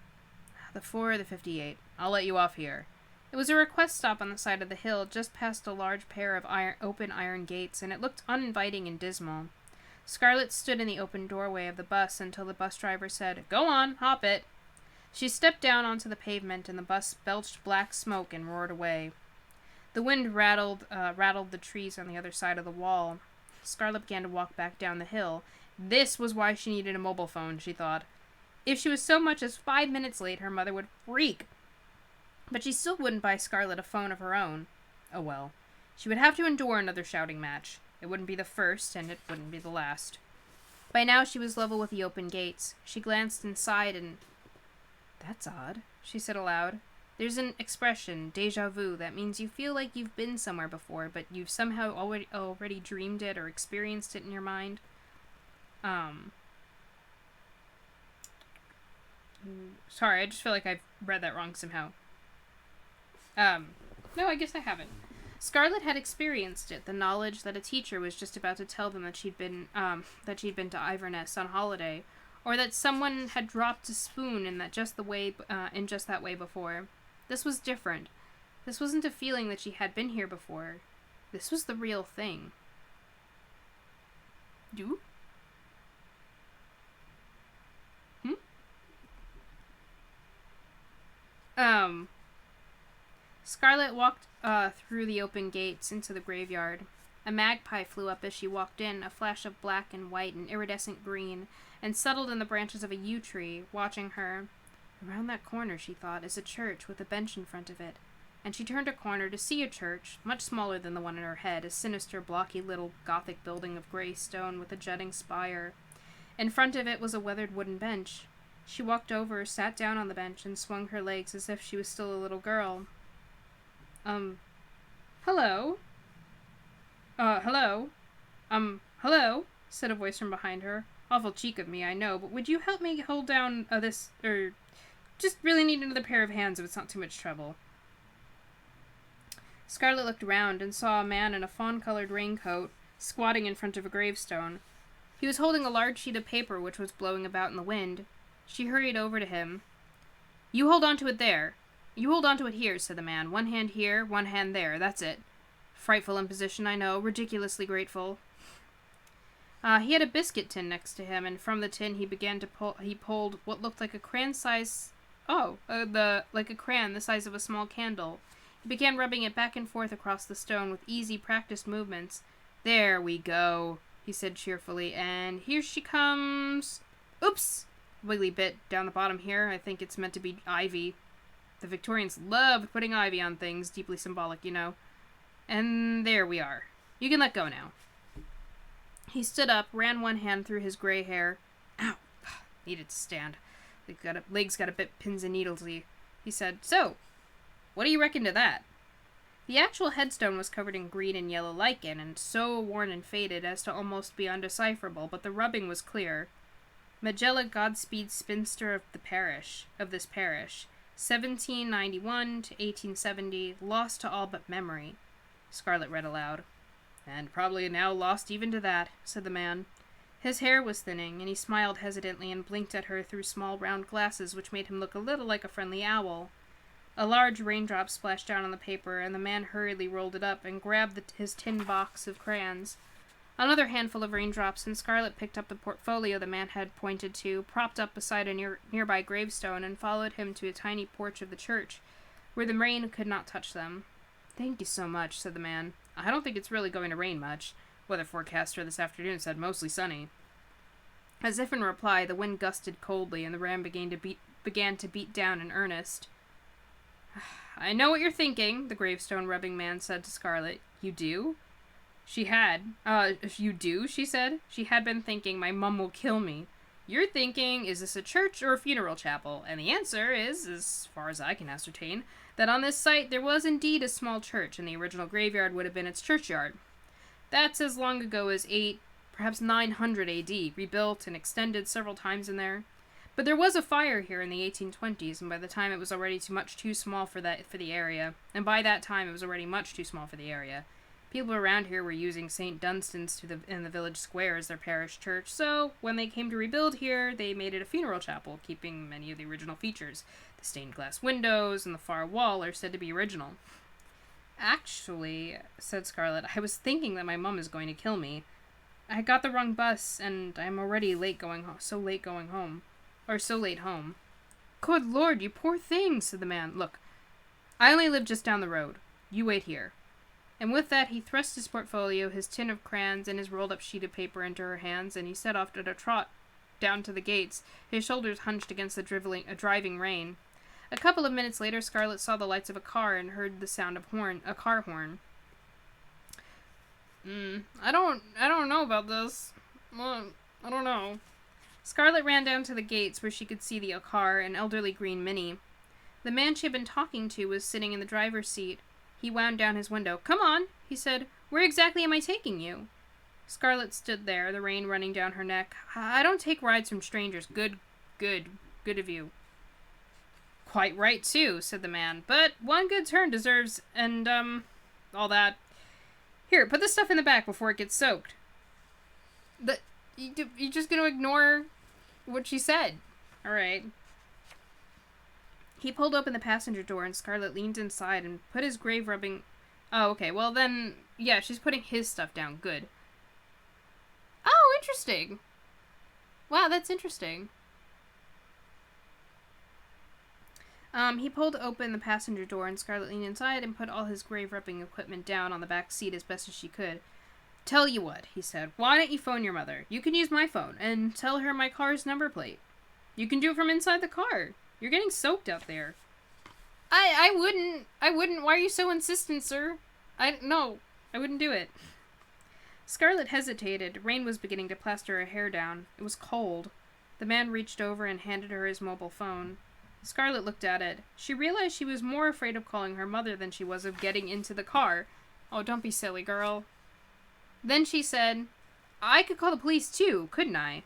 "The 4 or the 58. I'll let you off here." It was a request stop on the side of the hill, just past a large pair of open iron gates, and it looked uninviting and dismal. Scarlett stood in the open doorway of the bus until the bus driver said, "Go on, hop it." She stepped down onto the pavement, and the bus belched black smoke and roared away. The wind rattled the trees on the other side of the wall. Scarlett began to walk back down the hill. This was why she needed a mobile phone, she thought. If she was so much as 5 minutes late, her mother would freak. But she still wouldn't buy Scarlett a phone of her own. Oh well. She would have to endure another shouting match. It wouldn't be the first, and it wouldn't be the last. By now she was level with the open gates. She glanced inside and... "That's odd," she said aloud. "There's an expression, déjà vu, that means you feel like you've been somewhere before, but you've somehow already dreamed it or experienced it in your mind. Sorry, I just feel like I've read that wrong somehow. No, I guess I haven't. Scarlett had experienced it, the knowledge that a teacher was just about to tell them that she'd been to Iverness on holiday, or that someone had dropped a spoon in just that way before. This was different. This wasn't a feeling that she had been here before. This was the real thing. Do? Scarlett walked through the open gates into the graveyard. A magpie flew up as she walked in, a flash of black and white and iridescent green, and settled in the branches of a yew tree, watching her. Around that corner, she thought, is a church with a bench in front of it. And she turned a corner to see a church, much smaller than the one in her head, a sinister, blocky little Gothic building of gray stone with a jutting spire. In front of it was a weathered wooden bench. She walked over, sat down on the bench, and swung her legs as if she was still a little girl. Hello? Hello? Said a voice from behind her. Awful cheek of me, I know, but would you help me hold down just really need another pair of hands if it's not too much trouble. Scarlett looked around and saw a man in a fawn-colored raincoat, squatting in front of a gravestone. He was holding a large sheet of paper which was blowing about in the wind. She hurried over to him. "You hold on to it there. You hold on to it here," said the man. "One hand here, one hand there. That's it." Frightful imposition, I know. Ridiculously grateful. He had a biscuit tin next to him, and from the tin he pulled what looked like a crayon the size of a small candle. He began rubbing it back and forth across the stone with easy, practiced movements. "There we go," he said cheerfully, "and here she comes. Oops! Wiggly bit down the bottom here. I think it's meant to be ivy. The Victorians loved putting ivy on things, deeply symbolic, you know. And there we are. You can let go now." He stood up, ran one hand through his gray hair. Ow! Needed to stand. Legs got a bit pins and needlesy. He said, "So, what do you reckon to that?" The actual headstone was covered in green and yellow lichen, and so worn and faded as to almost be undecipherable, but the rubbing was clear. Magella Godspeed Spinster of this parish, 1791 to 1870, lost to all but memory, Scarlet read aloud. And probably now lost even to that, said the man. His hair was thinning, and he smiled hesitantly and blinked at her through small round glasses which made him look a little like a friendly owl. A large raindrop splashed down on the paper, and the man hurriedly rolled it up and grabbed his tin box of crayons. Another handful of raindrops, and Scarlet picked up the portfolio the man had pointed to, propped up beside a nearby gravestone, and followed him to a tiny porch of the church, where the rain could not touch them. Thank you so much, said the man. I don't think it's really going to rain much. Weather forecaster this afternoon said mostly sunny. As if in reply, the wind gusted coldly, and the rain began to beat down in earnest. I know what you're thinking, the gravestone rubbing man said to Scarlet. You do? You do, she said. She had been thinking, my mum will kill me. You're thinking, is this a church or a funeral chapel? And the answer is, as far as I can ascertain, that on this site there was indeed a small church, and the original graveyard would have been its churchyard. That's as long ago as 900 AD, rebuilt and extended several times in there. But there was a fire here in the 1820s, and by the time it was already much too small for the area. People around here were using St. Dunstan's in the village square as their parish church, so when they came to rebuild here, they made it a funeral chapel, keeping many of the original features. The stained glass windows and the far wall are said to be original. Actually, said Scarlet, I was thinking that my mum is going to kill me. I got the wrong bus, and I'm already so late home. Good Lord, you poor thing, said the man. Look, I only live just down the road. You wait here. And with that, he thrust his portfolio, his tin of crayons, and his rolled-up sheet of paper into her hands, and he set off at a trot down to the gates, his shoulders hunched against the driving rain. A couple of minutes later, Scarlet saw the lights of a car and heard the sound of a car horn. I don't know about this. Well, I don't know. Scarlet ran down to the gates where she could see the car, an elderly green Mini. The man she had been talking to was sitting in the driver's seat. He wound down his window. Come on, he said. Where exactly am I taking you? Scarlet stood there, the rain running down her neck. I don't take rides from strangers. Good of you. Quite right, too, said the man. But one good turn deserves, and, all that. Here, put this stuff in the back before it gets soaked. You just gonna ignore what she said. Alright. He pulled open the passenger door, and Scarlet leaned inside and put his grave rubbing... Oh, okay, well then, yeah, she's putting his stuff down. Good. Oh, interesting. Wow, that's interesting. He pulled open the passenger door, and Scarlet leaned inside and put all his grave-rubbing equipment down on the back seat as best as she could. Tell you what, he said. Why don't you phone your mother? You can use my phone, and tell her my car's number plate. You can do it from inside the car. You're getting soaked out there. I wouldn't. Why are you so insistent, sir? No, I wouldn't do it. Scarlet hesitated. Rain was beginning to plaster her hair down. It was cold. The man reached over and handed her his mobile phone. Scarlet looked at it. She realized she was more afraid of calling her mother than she was of getting into the car. Oh, don't be silly, girl. Then she said, I could call the police too, couldn't I?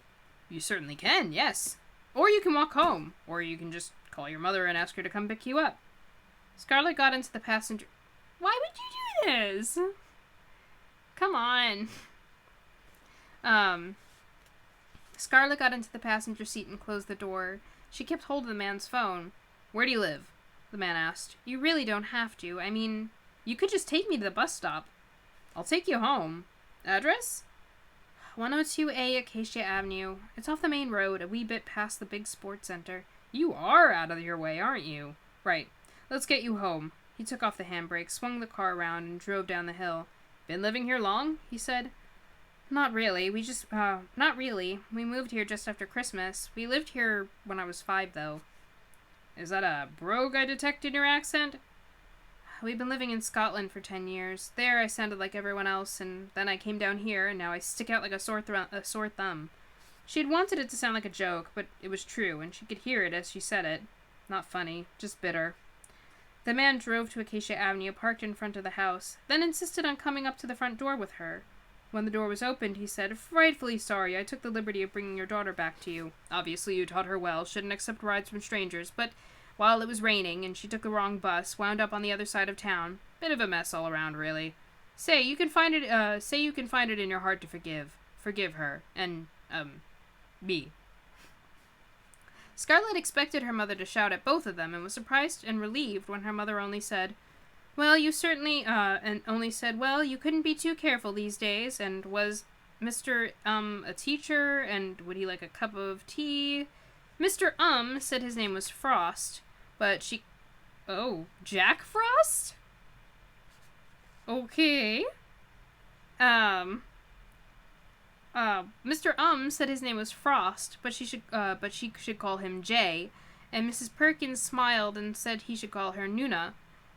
You certainly can, yes. Or you can walk home. Or you can just call your mother and ask her to come pick you up. Scarlet got into the passenger... Why would you do this? Come on. Scarlet got into the passenger seat and closed the door. She kept hold of the man's phone. Where do you live? The man asked. You really don't have to. I mean, you could just take me to the bus stop. I'll take you home. Address? 102A Acacia Avenue. It's off the main road, a wee bit past the big sports center. You are out of your way, aren't you? Right. Let's get you home. He took off the handbrake, swung the car around, and drove down the hill. Been living here long? He said. Not really. Not really. We moved here just after Christmas. We lived here when I was 5, though. Is that a brogue I detect in your accent? We've been living in Scotland for 10 years. There I sounded like everyone else, and then I came down here, and now I stick out like a sore thumb. She had wanted it to sound like a joke, but it was true, and she could hear it as she said it. Not funny, just bitter. The man drove to Acacia Avenue, parked in front of the house, then insisted on coming up to the front door with her. When the door was opened, he said, "Frightfully sorry, I took the liberty of bringing your daughter back to you. Obviously you taught her well, shouldn't accept rides from strangers, but while it was raining and she took the wrong bus, wound up on the other side of town. Bit of a mess all around, really. Say you can find it in your heart to forgive. Forgive her. And, me." Scarlett expected her mother to shout at both of them, and was surprised and relieved when her mother only said, "Well, you couldn't be too careful these days, and was Mr. a teacher, and would he like a cup of tea?" Mr. said his name was Frost, but she... Oh, Jack Frost? Okay. Mr. said his name was Frost, but she should call him Jay, and Mrs. Perkins smiled and said he should call her Nuna,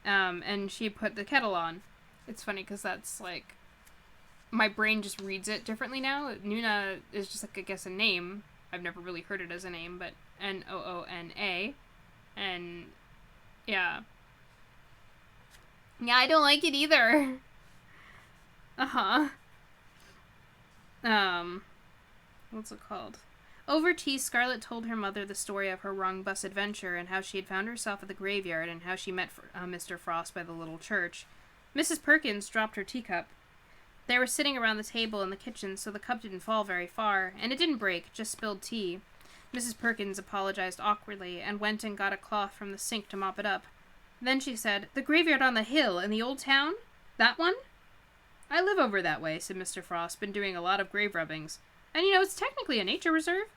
and she put the kettle on. It's funny because that's, like, my brain just reads it differently now. Nuna is just, like, I guess a name. I've never really heard it as a name, but Noona, and, yeah. Yeah, I don't like it either. What's it called? Over tea, Scarlett told her mother the story of her wrong bus adventure and how she had found herself at the graveyard and how she met Mr. Frost by the little church. Mrs. Perkins dropped her teacup. They were sitting around the table in the kitchen, so the cup didn't fall very far, and it didn't break, just spilled tea. Mrs. Perkins apologized awkwardly and went and got a cloth from the sink to mop it up. Then she said, "The graveyard on the hill in the old town? That one?" "I live over that way," said Mr. Frost. "Been doing a lot of grave rubbings. And it's technically a nature reserve."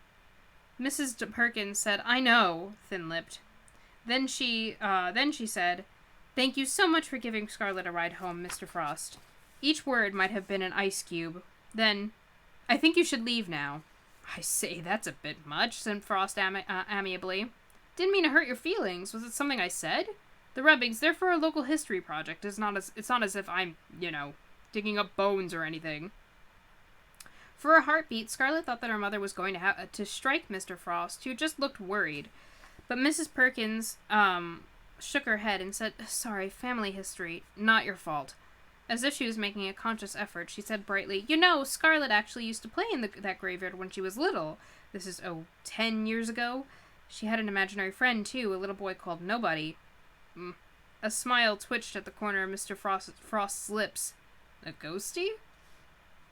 Mrs. Perkins said, "I know," thin-lipped. Then she said, "Thank you so much for giving Scarlett a ride home, Mr. Frost." Each word might have been an ice cube. Then, "I think you should leave now." "I say, that's a bit much," said Frost amiably. "Didn't mean to hurt your feelings. Was it something I said? The rubbings, they're for a local history project. It's not as if I'm, digging up bones or anything." For a heartbeat, Scarlett thought that her mother was going to strike Mr. Frost, who just looked worried. But Mrs. Perkins shook her head and said, "Sorry, family history. Not your fault." As if she was making a conscious effort, she said brightly, "Scarlett actually used to play in that graveyard when she was little. This is, 10 years ago. She had an imaginary friend, too, a little boy called Nobody." A smile twitched at the corner of Mr. Frost's lips. "A ghosty?"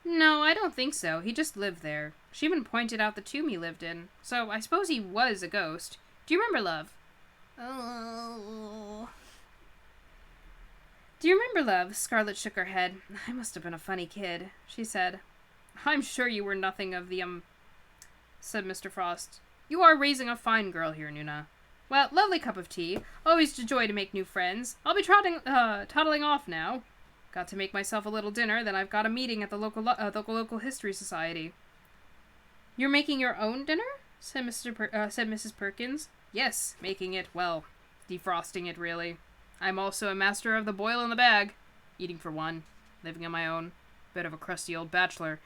"No, I don't think so. He just lived there. She even pointed out the tomb he lived in. So I suppose he was a ghost. Do you remember, love?" "Oh." "Do you remember, love?" Scarlett shook her head. "I must have been a funny kid," she said. "I'm sure you were nothing of the, said Mr. Frost. "You are raising a fine girl here, Nuna. Well, lovely cup of tea. Always a joy to make new friends. I'll be toddling off now. Got to make myself a little dinner, then I've got a meeting at the local history society." "You're making your own dinner?" said Mrs. Perkins. "Yes, making it, well, defrosting it, really. I'm also a master of the boil in the bag. Eating for one. Living on my own. Bit of a crusty old bachelor.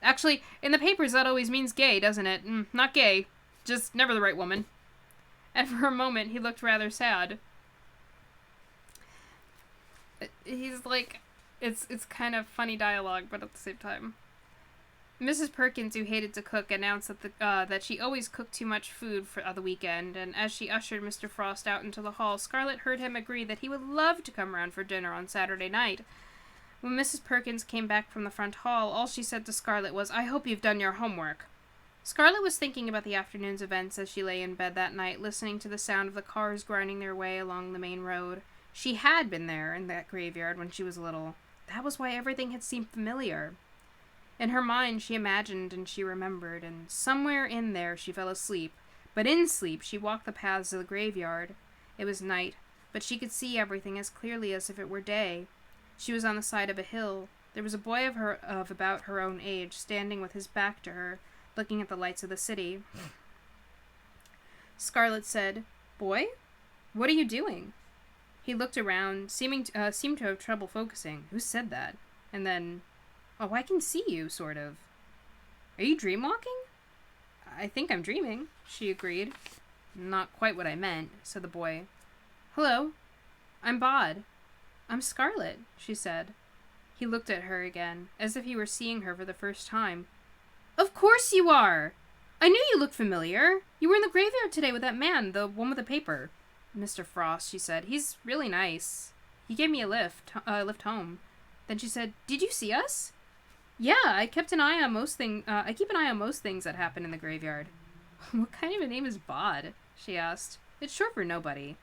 Actually, in the papers that always means gay, doesn't it? Not gay. Just never the right woman." And for a moment, he looked rather sad. He's like... It's kind of funny dialogue, but at the same time. Mrs. Perkins, who hated to cook, announced that she always cooked too much food for the weekend, and as she ushered Mr. Frost out into the hall, Scarlett heard him agree that he would love to come round for dinner on Saturday night. When Mrs. Perkins came back from the front hall, all she said to Scarlett was, "I hope you've done your homework." Scarlett was thinking about the afternoon's events as she lay in bed that night, listening to the sound of the cars grinding their way along the main road. She had been there in that graveyard when she was little. That was why everything had seemed familiar. In her mind, she imagined and she remembered, and somewhere in there she fell asleep. But in sleep, she walked the paths of the graveyard. It was night, but she could see everything as clearly as if it were day. She was on the side of a hill. There was a boy of about her own age, standing with his back to her, looking at the lights of the city. Scarlett said, "Boy, what are you doing?" He looked around, seemed to have trouble focusing. Who said that? And then, "Oh, I can see you, sort of." "Are you dreamwalking?" "I think I'm dreaming," she agreed. "Not quite what I meant," said the boy. "Hello." I'm Bod. I'm Scarlet, she said. He looked at her again, as if he were seeing her for the first time. Of course you are! I knew you looked familiar. You were in the graveyard today with that man, the one with the paper. Mr. Frost, she said. He's really nice. He gave me a lift home. Then she said, Did you see us? Yeah, I keep an eye on most things that happen in the graveyard. What kind of a name is Bod? She asked. It's short for nobody.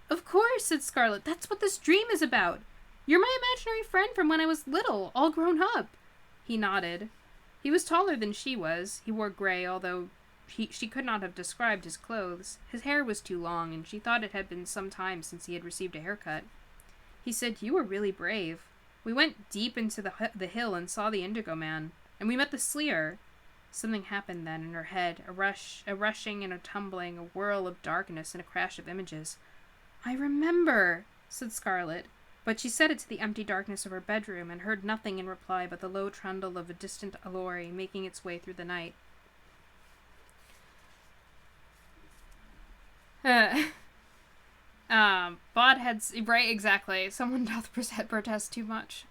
Of course, said Scarlet. That's what this dream is about. You're my imaginary friend from when I was little, all grown up. He nodded. He was taller than she was. He wore gray, although she could not have described his clothes. His hair was too long, and she thought it had been some time since he had received a haircut. He said, You were really brave. We went deep into the hill and saw the Indigo Man, and we met the Sleer. Something happened then in her head, a rushing and a tumbling, a whirl of darkness and a crash of images. I remember, said Scarlet, but she said it to the empty darkness of her bedroom and heard nothing in reply but the low trundle of a distant lorry making its way through the night. Bod had... Right, exactly. Someone doth protest too much.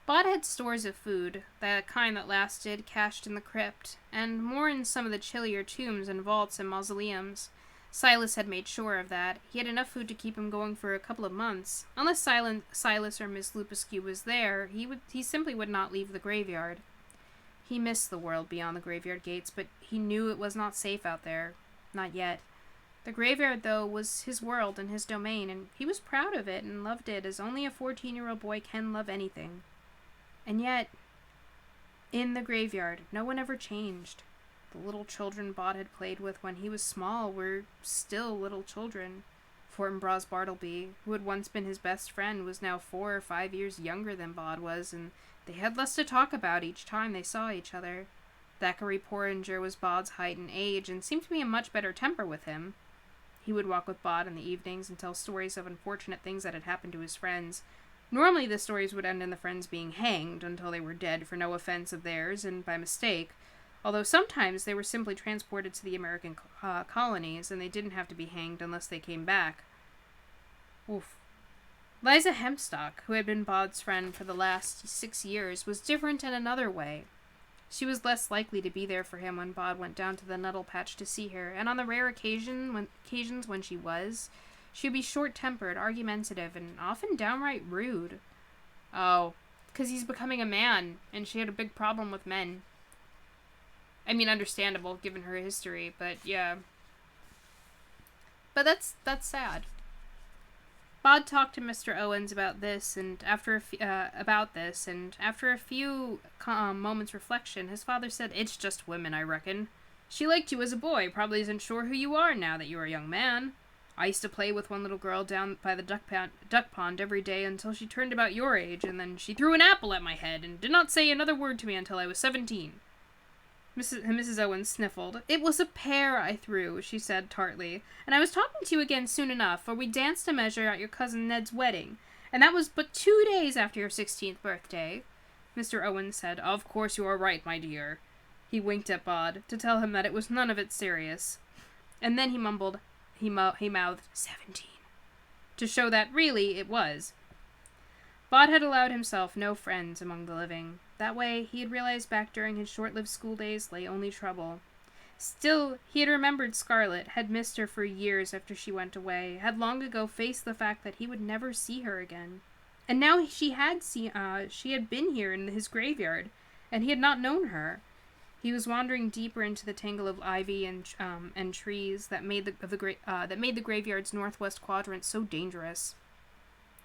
Bod had stores of food, the kind that lasted, cached in the crypt, and more in some of the chillier tombs and vaults and mausoleums. Silas had made sure of that. He had enough food to keep him going for a couple of months. Unless Silas or Miss Lupuscu was there, he simply would not leave the graveyard. He missed the world beyond the graveyard gates, but he knew it was not safe out there. Not yet. The graveyard, though, was his world and his domain, and he was proud of it and loved it as only a 14-year-old boy can love anything. And yet, in the graveyard, no one ever changed. The little children Bod had played with when he was small were still little children. Fortinbras Bartleby, who had once been his best friend, was now 4 or 5 years younger than Bod was, and they had less to talk about each time they saw each other. Thackeray Porringer was Bod's height and age, and seemed to be in much better temper with him. He would walk with Bod in the evenings and tell stories of unfortunate things that had happened to his friends. Normally the stories would end in the friends being hanged until they were dead for no offense of theirs and by mistake, although sometimes they were simply transported to the American colonies and they didn't have to be hanged unless they came back. Oof. Liza Hempstock, who had been Bod's friend for the last 6 years, was different in another way. She was less likely to be there for him when Bod went down to the Nettle Patch to see her, and on the rare occasions when she was, she would be short-tempered, argumentative, and often downright rude. Oh, 'cause he's becoming a man, and she had a big problem with men. I mean, understandable, given her history, but yeah. But that's sad. Bod talked to Mr. Owens about this, and after a few moments' reflection, his father said, It's just women, I reckon. She liked you as a boy, probably isn't sure who you are now that you're a young man. I used to play with one little girl down by the duck pond every day until she turned about your age, and then she threw an apple at my head and did not say another word to me until I was 17. Mrs. Owens sniffled. It was a pear I threw, she said tartly, and I was talking to you again soon enough, for we danced a measure at your cousin Ned's wedding, and that was but 2 days after your 16th birthday. Mr. Owens said, Of course you are right, my dear. He winked at Bod, to tell him that it was none of it serious. And then he mumbled, he mouthed, 17, to show that, really, it was. Bod had allowed himself no friends among the living. That way, he had realized back during his short-lived school days lay only trouble. Still, he had remembered Scarlet, had missed her for years after she went away, had long ago faced the fact that he would never see her again. And now she had been here in his graveyard, and he had not known her. He was wandering deeper into the tangle of ivy and trees that made the graveyard's northwest quadrant so dangerous.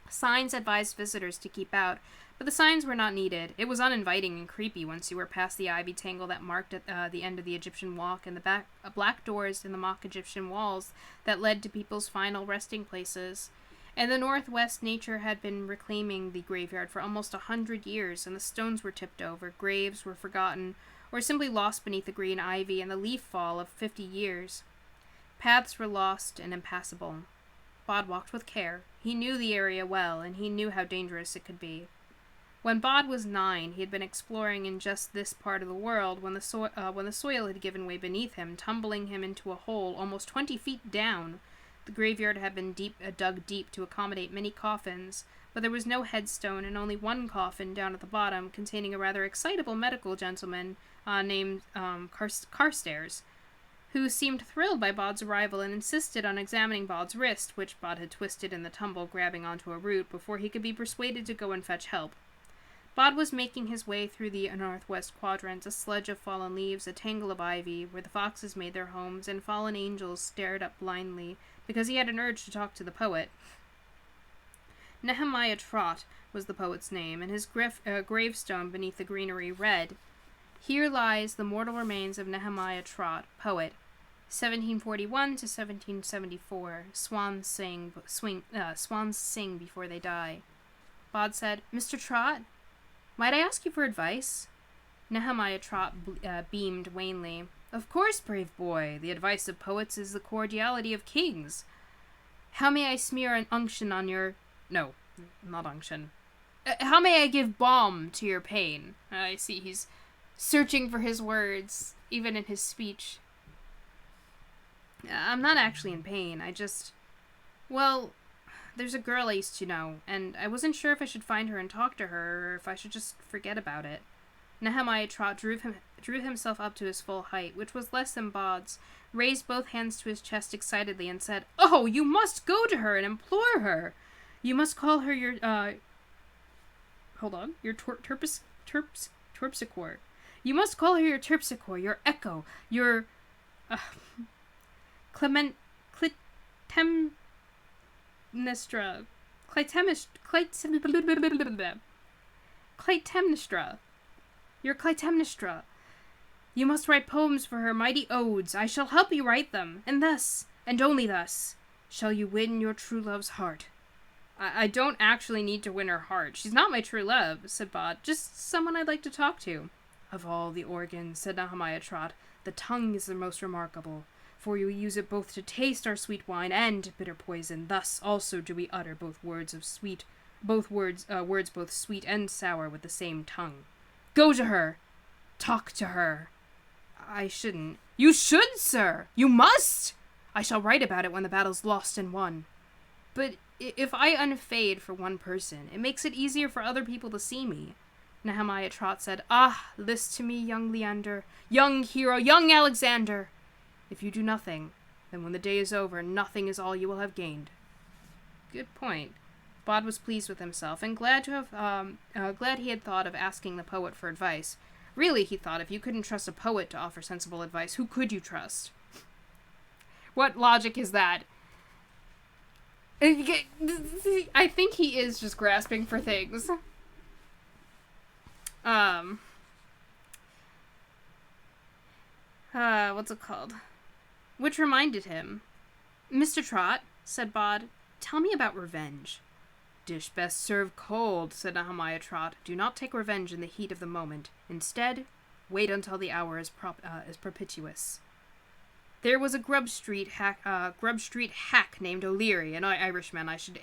Signs advised visitors to keep out, but the signs were not needed. It was uninviting and creepy once you were past the ivy tangle that marked at the end of the Egyptian walk and the black doors in the mock Egyptian walls that led to people's final resting places. In the northwest, nature had been reclaiming the graveyard for almost 100 years, and the stones were tipped over, graves were forgotten, or simply lost beneath the green ivy and the leaf fall of 50 years. Paths were lost and impassable. Bod walked with care. He knew the area well, and he knew how dangerous it could be. When Bod was 9, he had been exploring in just this part of the world when the soil had given way beneath him, tumbling him into a hole almost 20 feet down. The graveyard had been dug deep to accommodate many coffins, but there was no headstone and only one coffin down at the bottom containing a rather excitable medical gentleman named Carstairs, who seemed thrilled by Bod's arrival and insisted on examining Bod's wrist, which Bod had twisted in the tumble grabbing onto a root before he could be persuaded to go and fetch help. Bod was making his way through the northwest quadrant, a sledge of fallen leaves, a tangle of ivy, where the foxes made their homes, and fallen angels stared up blindly, because he had an urge to talk to the poet. Nehemiah Trott was the poet's name, and his gravestone beneath the greenery read, "Here lies the mortal remains of Nehemiah Trott, poet, 1741 to 1774. Swans sing before they die." Bod said, "Mr. Trott, might I ask you for advice?" Nehemiah Trott beamed wanly. "Of course, brave boy. The advice of poets is the cordiality of kings. How may I smear an unction on your... No, not unction. How may I give balm to your pain?" I see he's searching for his words, even in his speech. "I'm not actually in pain. Well, there's a girl I used to know, and I wasn't sure if I should find her and talk to her, or if I should just forget about it." Nehemiah Trott drew himself up to his full height, which was less than Bod's, raised both hands to his chest excitedly, and said, "Oh, you must go to her and implore her. You must call her your, terpsichore. You must call her your terpsichore, your echo, your, Clytemnestra, your Clytemnestra. You must write poems for her, mighty odes. I shall help you write them, and thus, and only thus, shall you win your true love's heart." I don't actually need to win her heart. She's not my true love," said Bod. "Just someone I'd like to talk to." "Of all the organs," said Nehemiah Trott, "the tongue is the most remarkable, for you use it both to taste our sweet wine and bitter poison. Thus also do we utter words both sweet and sour with the same tongue. Go to her. Talk to her." "I shouldn't." "You should, sir. You must. I shall write about it when the battle's lost and won." "But if I unfade for one person, it makes it easier for other people to see me." Nehemiah Trott said, "Ah, list to me, young Leander, young hero, young Alexander. If you do nothing, then when the day is over, nothing is all you will have gained." Good point. Bod was pleased with himself, and glad he had thought of asking the poet for advice. Really, he thought, if you couldn't trust a poet to offer sensible advice, who could you trust? What logic is that? I think he is just grasping for things. What's it called? Which reminded him. "Mr. Trott," said Bod, "tell me about revenge." "Dish best served cold," said Nehemiah Trott. "Do not take revenge in the heat of the moment. Instead, wait until the hour is propitious. There was a Grub Street hack named O'Leary, an Irishman, I should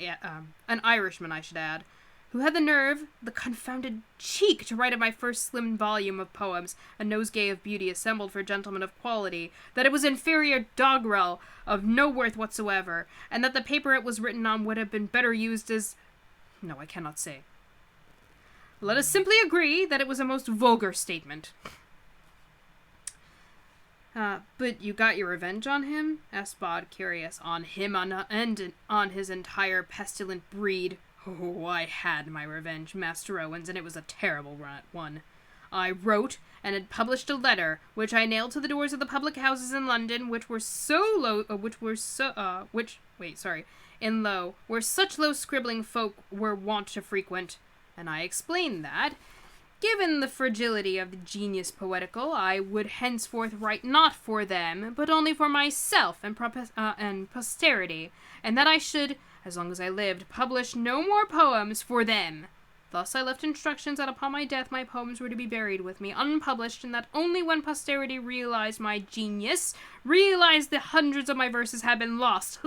add, who had the nerve, the confounded cheek, to write of my first slim volume of poems, a nosegay of beauty assembled for gentlemen of quality, that it was inferior doggerel of no worth whatsoever, and that the paper it was written on would have been better used as... No, I cannot say. Let us simply agree that it was a most vulgar statement." "But you got your revenge on him?" asked Bod, curious. "On him and on his entire pestilent breed. Oh, I had my revenge, Master Owens, and it was a terrible one. I wrote and had published a letter, which I nailed to the doors of the public houses in London, where such low scribbling folk were wont to frequent, and I explained that, given the fragility of the genius poetical, I would henceforth write not for them, but only for myself and posterity, and that I should, as long as I lived, publish no more poems for them. Thus I left instructions that upon my death my poems were to be buried with me, unpublished, and that only when posterity realized my genius, realized the hundreds of my verses had been lost,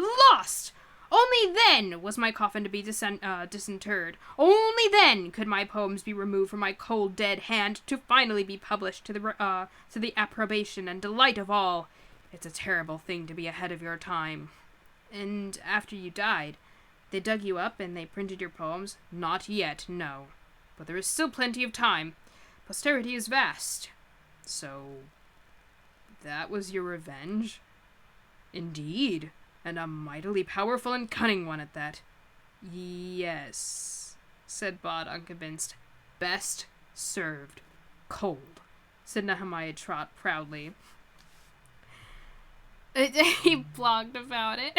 only then was my coffin to be disinterred. Only then could my poems be removed from my cold dead hand, to finally be published to the approbation and delight of all. It's a terrible thing to be ahead of your time." And after you died, they dug you up and they printed your poems? Not yet, no. But there is still plenty of time. Posterity is vast. So, that was your revenge? Indeed, and a mightily powerful and cunning one at that. Yes, said Bod, unconvinced. Best served cold, said Nehemiah Trot proudly. He blogged about it.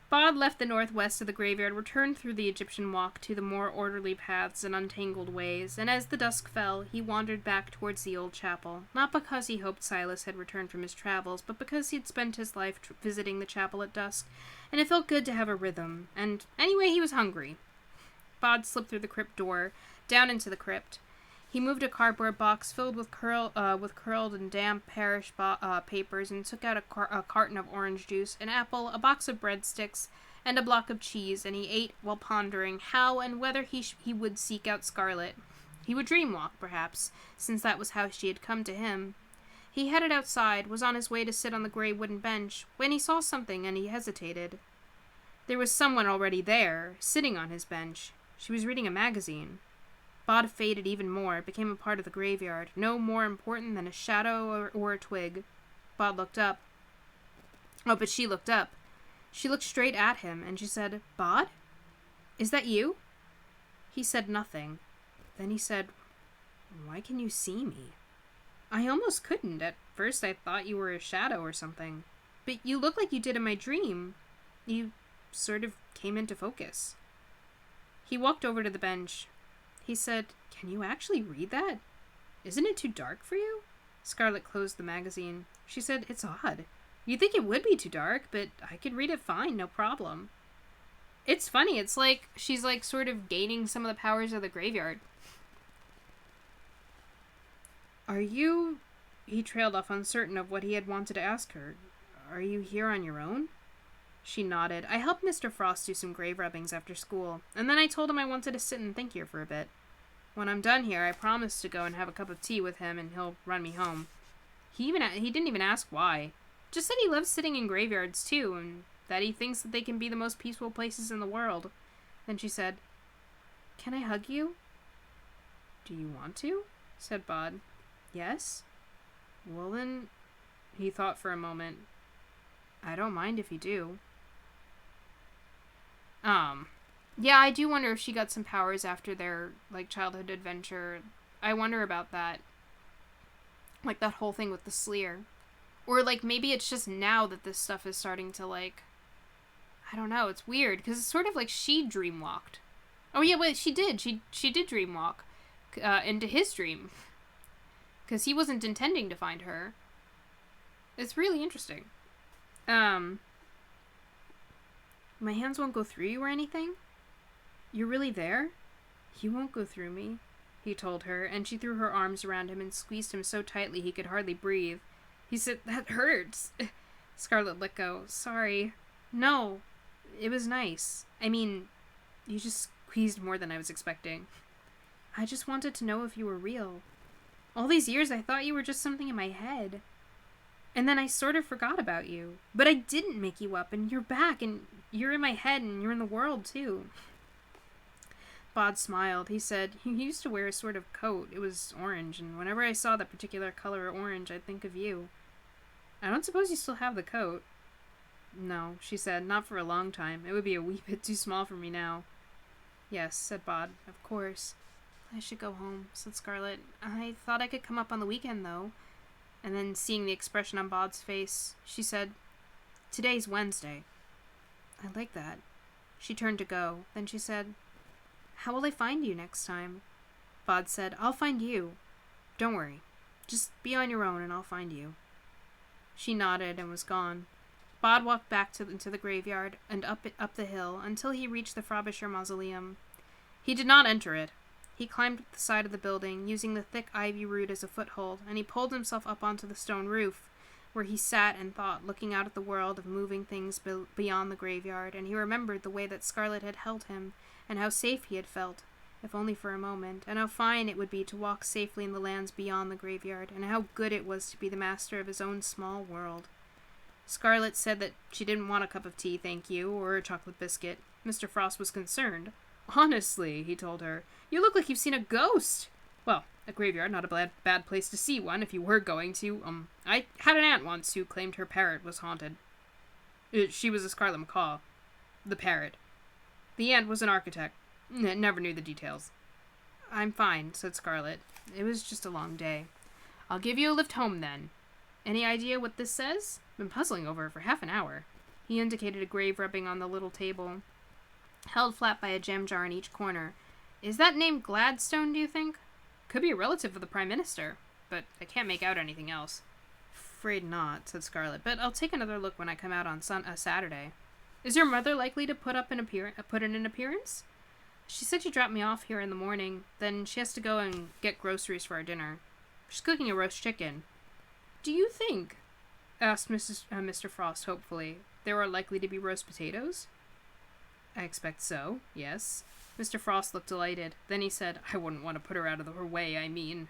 Bod left the northwest of the graveyard, returned through the Egyptian walk to the more orderly paths and untangled ways, and as the dusk fell, he wandered back towards the old chapel, not because he hoped Silas had returned from his travels, but because he had spent his life visiting the chapel at dusk, and it felt good to have a rhythm, and anyway he was hungry. Bod slipped through the crypt door, down into the crypt. He moved a cardboard box filled with curled and damp parish papers and took out a carton of orange juice, an apple, a box of breadsticks, and a block of cheese, and he ate while pondering how and whether he would seek out Scarlet. He would dreamwalk, perhaps, since that was how she had come to him. He headed outside, was on his way to sit on the gray wooden bench, when he saw something and he hesitated. There was someone already there, sitting on his bench. She was reading a magazine. Bod faded even more, became a part of the graveyard, no more important than a shadow or a twig. Bod looked up. Oh, but she looked up. She looked straight at him, and she said, Bod? Is that you? He said nothing. Then he said, Why can you see me? I almost couldn't. At first I thought you were a shadow or something. But you look like you did in my dream. You sort of came into focus. He walked over to the bench. He said, Can you actually read that? Isn't it too dark for you? Scarlet closed the magazine. She said, It's odd. You'd think it would be too dark, but I could read it fine, no problem. It's funny, it's like she's like sort of gaining some of the powers of the graveyard. Are you... He trailed off, uncertain of what he had wanted to ask her. Are you here on your own? She nodded. I helped Mr. Frost do some grave rubbings after school, and then I told him I wanted to sit and think here for a bit. When I'm done here, I promised to go and have a cup of tea with him, and he'll run me home. He didn't even ask why. Just said he loves sitting in graveyards, too, and that he thinks that they can be the most peaceful places in the world. Then she said, Can I hug you? Do you want to? Said Bod. Yes? Well then, he thought for a moment. I don't mind if you do. Yeah, I do wonder if she got some powers after their, like, childhood adventure. I wonder about that. Like, that whole thing with the Sleer. Or, like, maybe it's just now that this stuff is starting to, like... I don't know, it's weird, because it's sort of like she dreamwalked. Oh, yeah, wait, she did. She did dreamwalk into his dream. Because he wasn't intending to find her. It's really interesting. My hands won't go through you or anything? You're really there? You won't go through me, he told her, and she threw her arms around him and squeezed him so tightly he could hardly breathe. He said, That hurts. Scarlet let go. Sorry. No, it was nice. I mean, you just squeezed more than I was expecting. I just wanted to know if you were real. All these years I thought you were just something in my head. And then I sort of forgot about you. But I didn't make you up, and you're back, and you're in my head, and you're in the world, too. Bod smiled. He said, You used to wear a sort of coat. It was orange, and whenever I saw that particular color of orange, I'd think of you. I don't suppose you still have the coat. No, she said, not for a long time. It would be a wee bit too small for me now. Yes, said Bod, of course. I should go home, said Scarlet. I thought I could come up on the weekend, though. And then, seeing the expression on Bod's face, she said, Today's Wednesday. I like that. She turned to go. Then she said, How will I find you next time? Bod said, I'll find you. Don't worry. Just be on your own and I'll find you. She nodded and was gone. Bod walked back into the graveyard and up the hill until he reached the Frobisher mausoleum. He did not enter it. He climbed up the side of the building, using the thick ivy root as a foothold, and he pulled himself up onto the stone roof, where he sat and thought, looking out at the world of moving things beyond the graveyard, and he remembered the way that Scarlet had held him, and how safe he had felt, if only for a moment, and how fine it would be to walk safely in the lands beyond the graveyard, and how good it was to be the master of his own small world. Scarlet said that she didn't want a cup of tea, thank you, or a chocolate biscuit. Mr. Frost was concerned. Honestly, he told her, you look like you've seen a ghost. Well, a graveyard, not a bad place to see one if you were going to. I had an aunt once who claimed her parrot was haunted. She was a scarlet macaw. The parrot. The aunt was an architect. Never knew the details. I'm fine, said Scarlet. It was just a long day. I'll give you a lift home, then. Any idea what this says? Been puzzling over it for half an hour. He indicated a grave rubbing on the little table, held flat by a jam jar in each corner. Is that name Gladstone, do you think? Could be a relative of the Prime Minister, but I can't make out anything else. Afraid not, said Scarlet, but I'll take another look when I come out on Saturday. Is your mother likely to put in an appearance? She said she'd drop me off here in the morning, then she has to go and get groceries for our dinner. She's cooking a roast chicken. Do you think, asked Mr. Frost hopefully, there are likely to be roast potatoes? I expect so, yes. Mr. Frost looked delighted. Then he said, I wouldn't want to put her out of her way, I mean.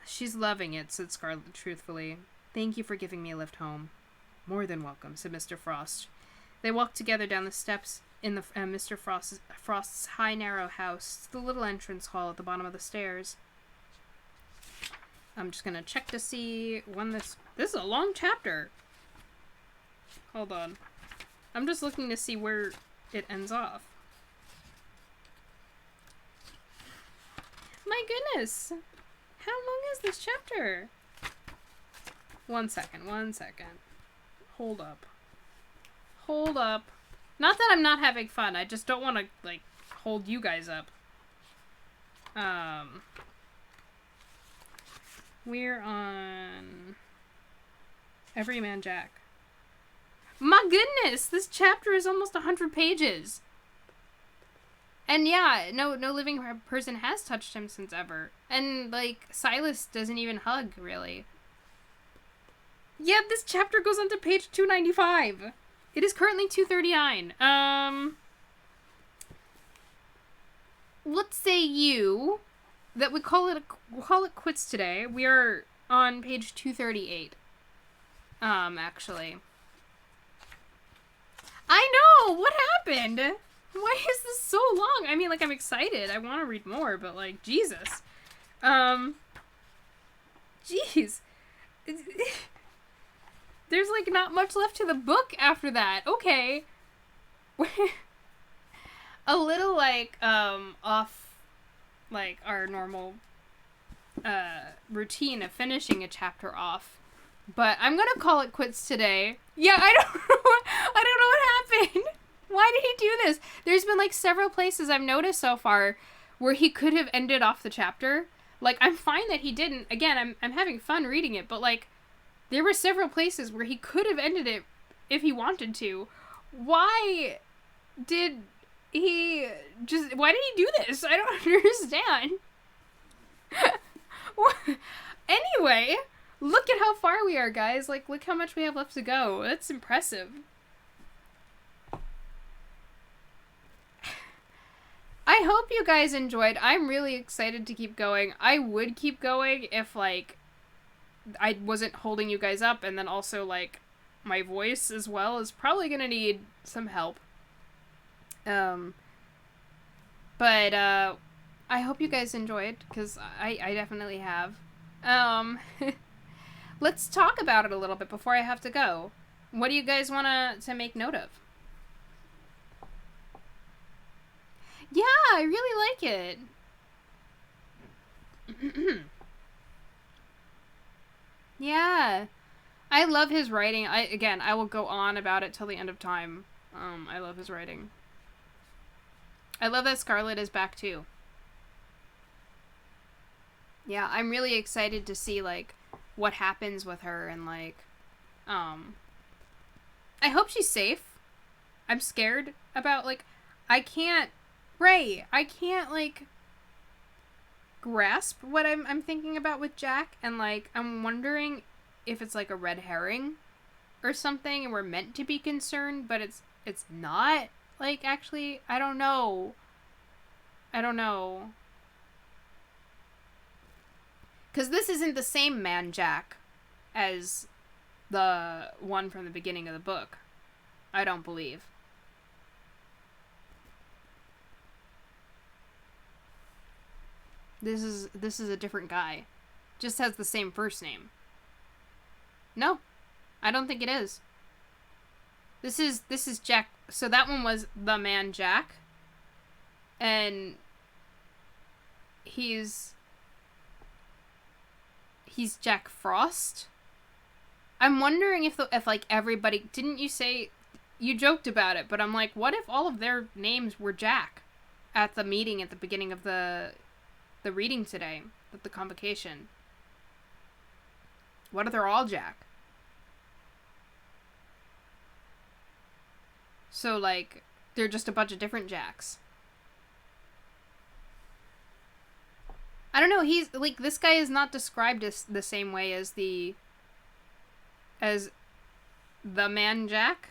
She's loving it, said Scarlet truthfully. Thank you for giving me a lift home. More than welcome, said Mr. Frost. They walked together down the steps in the Mr. Frost's high, narrow house to the little entrance hall at the bottom of the stairs. I'm just gonna check to see when this is a long chapter. Hold on. I'm just looking to see where it ends off. My goodness! How long is this chapter? One second. Hold up. Not that I'm not having fun, I just don't want to, like, hold you guys up. We're on Everyman Jack. My goodness! This chapter is almost 100 pages! And yeah, no living person has touched him since ever. And, like, Silas doesn't even hug, really. Yeah, this chapter goes on to page 295. It is currently 239. Let's say that we'll call it quits today. We are on page 238. Actually. I know! What happened? Why is this so long? I mean, like, I'm excited. I want to read more, but, like, Jesus. Jeez. There's, like, not much left to the book after that. Okay. A little, like, off, like, our normal, routine of finishing a chapter off. But I'm gonna call it quits today. Yeah, I don't know what happened. Why did he do this? There's been, like, several places I've noticed so far where he could have ended off the chapter. Like, I'm fine that he didn't. Again, I'm having fun reading it, but, like, there were several places where he could have ended it if he wanted to. Why did he do this? I don't understand. Anyway, look at how far we are, guys. Like, look how much we have left to go. That's impressive. I hope you guys enjoyed. I'm really excited to keep going. I would keep going if, like, I wasn't holding you guys up, and then also, like, my voice as well is probably gonna need some help. But I hope you guys enjoyed, because I definitely have. Let's talk about it a little bit before I have to go. What do you guys want to make note of? Yeah, I really like it. Yeah. I love his writing. I will go on about it till the end of time. I love his writing. I love that Scarlet is back too. Yeah, I'm really excited to see, like, what happens with her and, like, I hope she's safe. I'm scared about, like, I can't, like, grasp what I'm thinking about with Jack, and, like, I'm wondering if it's, like, a red herring or something, and we're meant to be concerned, but it's not, like, actually, I don't know. Because this isn't the same man Jack as the one from the beginning of the book. I don't believe. This is a different guy. Just has the same first name. No, I don't think it is. This is Jack. So that one was the man Jack, and he's Jack Frost. I'm wondering if like everybody, didn't you say, you joked about it, but I'm like, what if all of their names were Jack at the meeting at the beginning of the reading today, at the Convocation? What if they're all Jack? So, like, they're just a bunch of different Jacks. I don't know, he's, like, this guy is not described as the same way as the man Jack.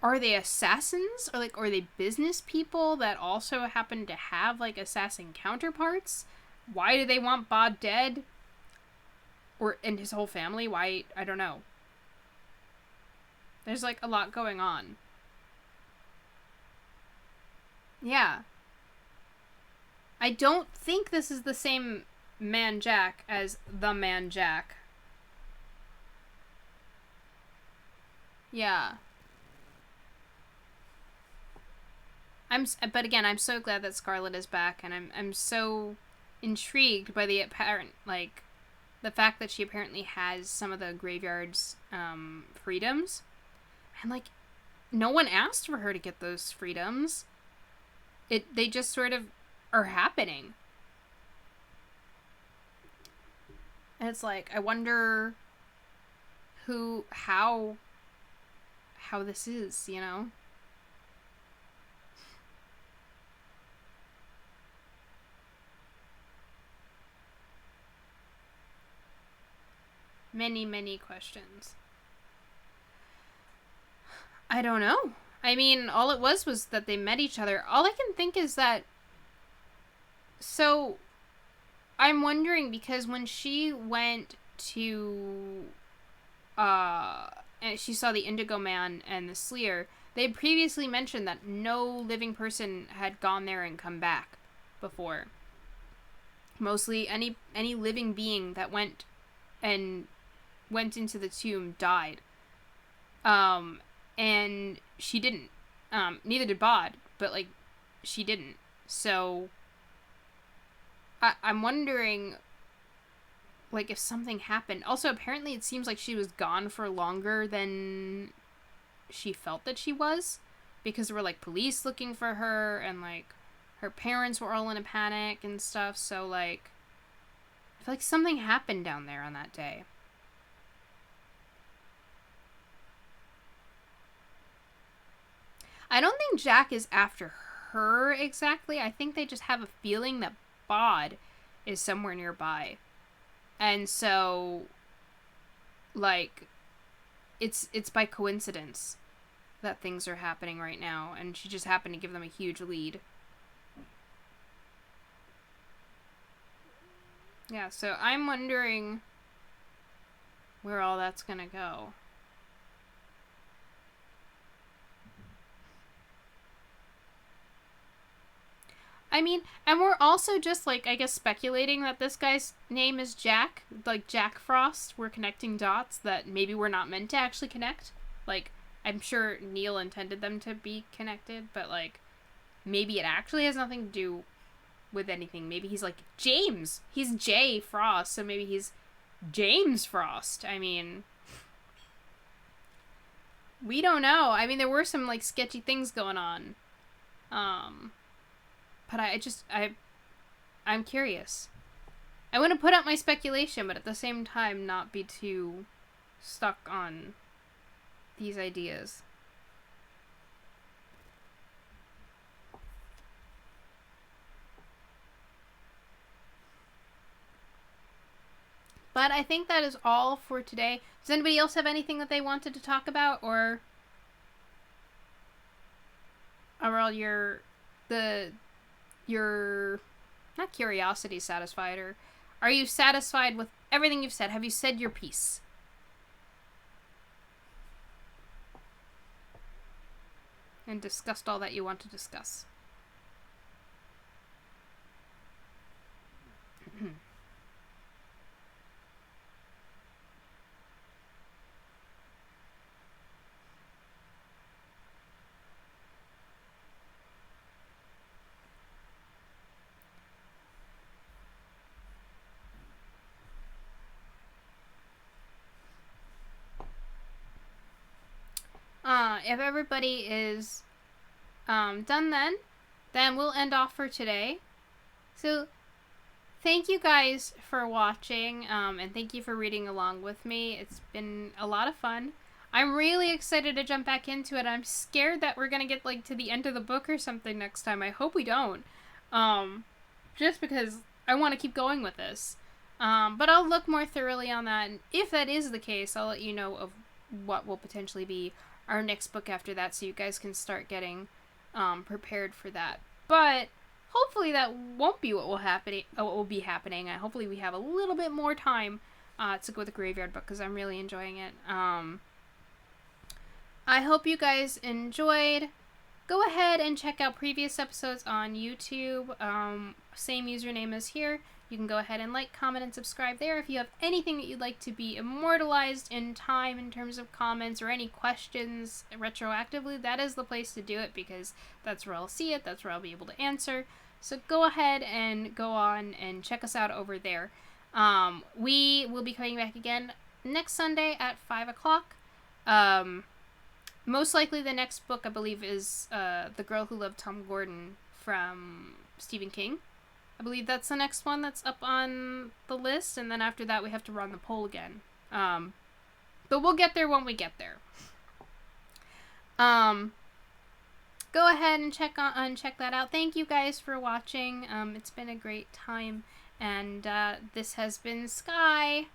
Are they assassins? Or, like, are they business people that also happen to have, like, assassin counterparts? Why do they want Bod dead? And his whole family? Why? I don't know. There's, like, a lot going on. Yeah. I don't think this is the same man Jack as the man Jack. Yeah. But again, I'm so glad that Scarlet is back, and I'm so intrigued by the apparent, like, the fact that she apparently has some of the graveyard's freedoms. And, like, no one asked for her to get those freedoms. They just sort of are happening. And it's like, I wonder how this is, you know? Many, many questions. I don't know. I mean, all it was that they met each other. All I can think is that... So, I'm wondering, because when she went to... and she saw the Indigo Man and the Sleer, they had previously mentioned that no living person had gone there and come back before. Mostly any living being that went into the tomb died. And she didn't. Neither did Bod, but, like, she didn't. So, I'm wondering, like, if something happened. Also, apparently it seems like she was gone for longer than she felt that she was, because there were, like, police looking for her, and, like, her parents were all in a panic and stuff, so, like, I feel like something happened down there on that day. I don't think Jack is after her exactly. I think they just have a feeling that Bod is somewhere nearby. And so, like, it's by coincidence that things are happening right now, and she just happened to give them a huge lead. Yeah, so I'm wondering where all that's gonna go. I mean, and we're also just, like, I guess speculating that this guy's name is Jack, like Jack Frost. We're connecting dots that maybe we're not meant to actually connect. Like, I'm sure Neil intended them to be connected, but, like, maybe it actually has nothing to do with anything. Maybe he's, like, James. He's J. Frost, so maybe he's James Frost. I mean, we don't know. I mean, there were some, like, sketchy things going on. But I'm curious. I want to put out my speculation, but at the same time not be too stuck on these ideas. But I think that is all for today. Does anybody else have anything that they wanted to talk about, or are all your not curiosity satisfied, or Are you satisfied with everything you've said? Have you said your piece? And discussed all that you want to discuss? If everybody is done then we'll end off for today. So thank you guys for watching, and thank you for reading along with me. It's been a lot of fun. I'm really excited to jump back into it. I'm scared that we're gonna get like to the end of the book or something next time. I hope we don't. Just because I want to keep going with this. But I'll look more thoroughly on that, and if that is the case, I'll let you know of what will potentially be our next book after that, so you guys can start getting prepared for that. But hopefully that won't be what will be happening. Hopefully we have a little bit more time to go with the Graveyard Book, because I'm really enjoying it. I hope you guys enjoyed. Go ahead and check out previous episodes on YouTube. Same username as here. You can go ahead and like, comment, and subscribe there. If you have anything that you'd like to be immortalized in time in terms of comments or any questions retroactively, that is the place to do it, because that's where I'll see it. That's where I'll be able to answer. So go ahead and go on and check us out over there. We will be coming back again next Sunday at 5 o'clock. Most likely the next book, I believe, is The Girl Who Loved Tom Gordon from Stephen King. I believe that's the next one that's up on the list, and then after that we have to run the poll again. But we'll get there when we get there. Go ahead and check that out. Thank you guys for watching. It's been a great time, and this has been Sky.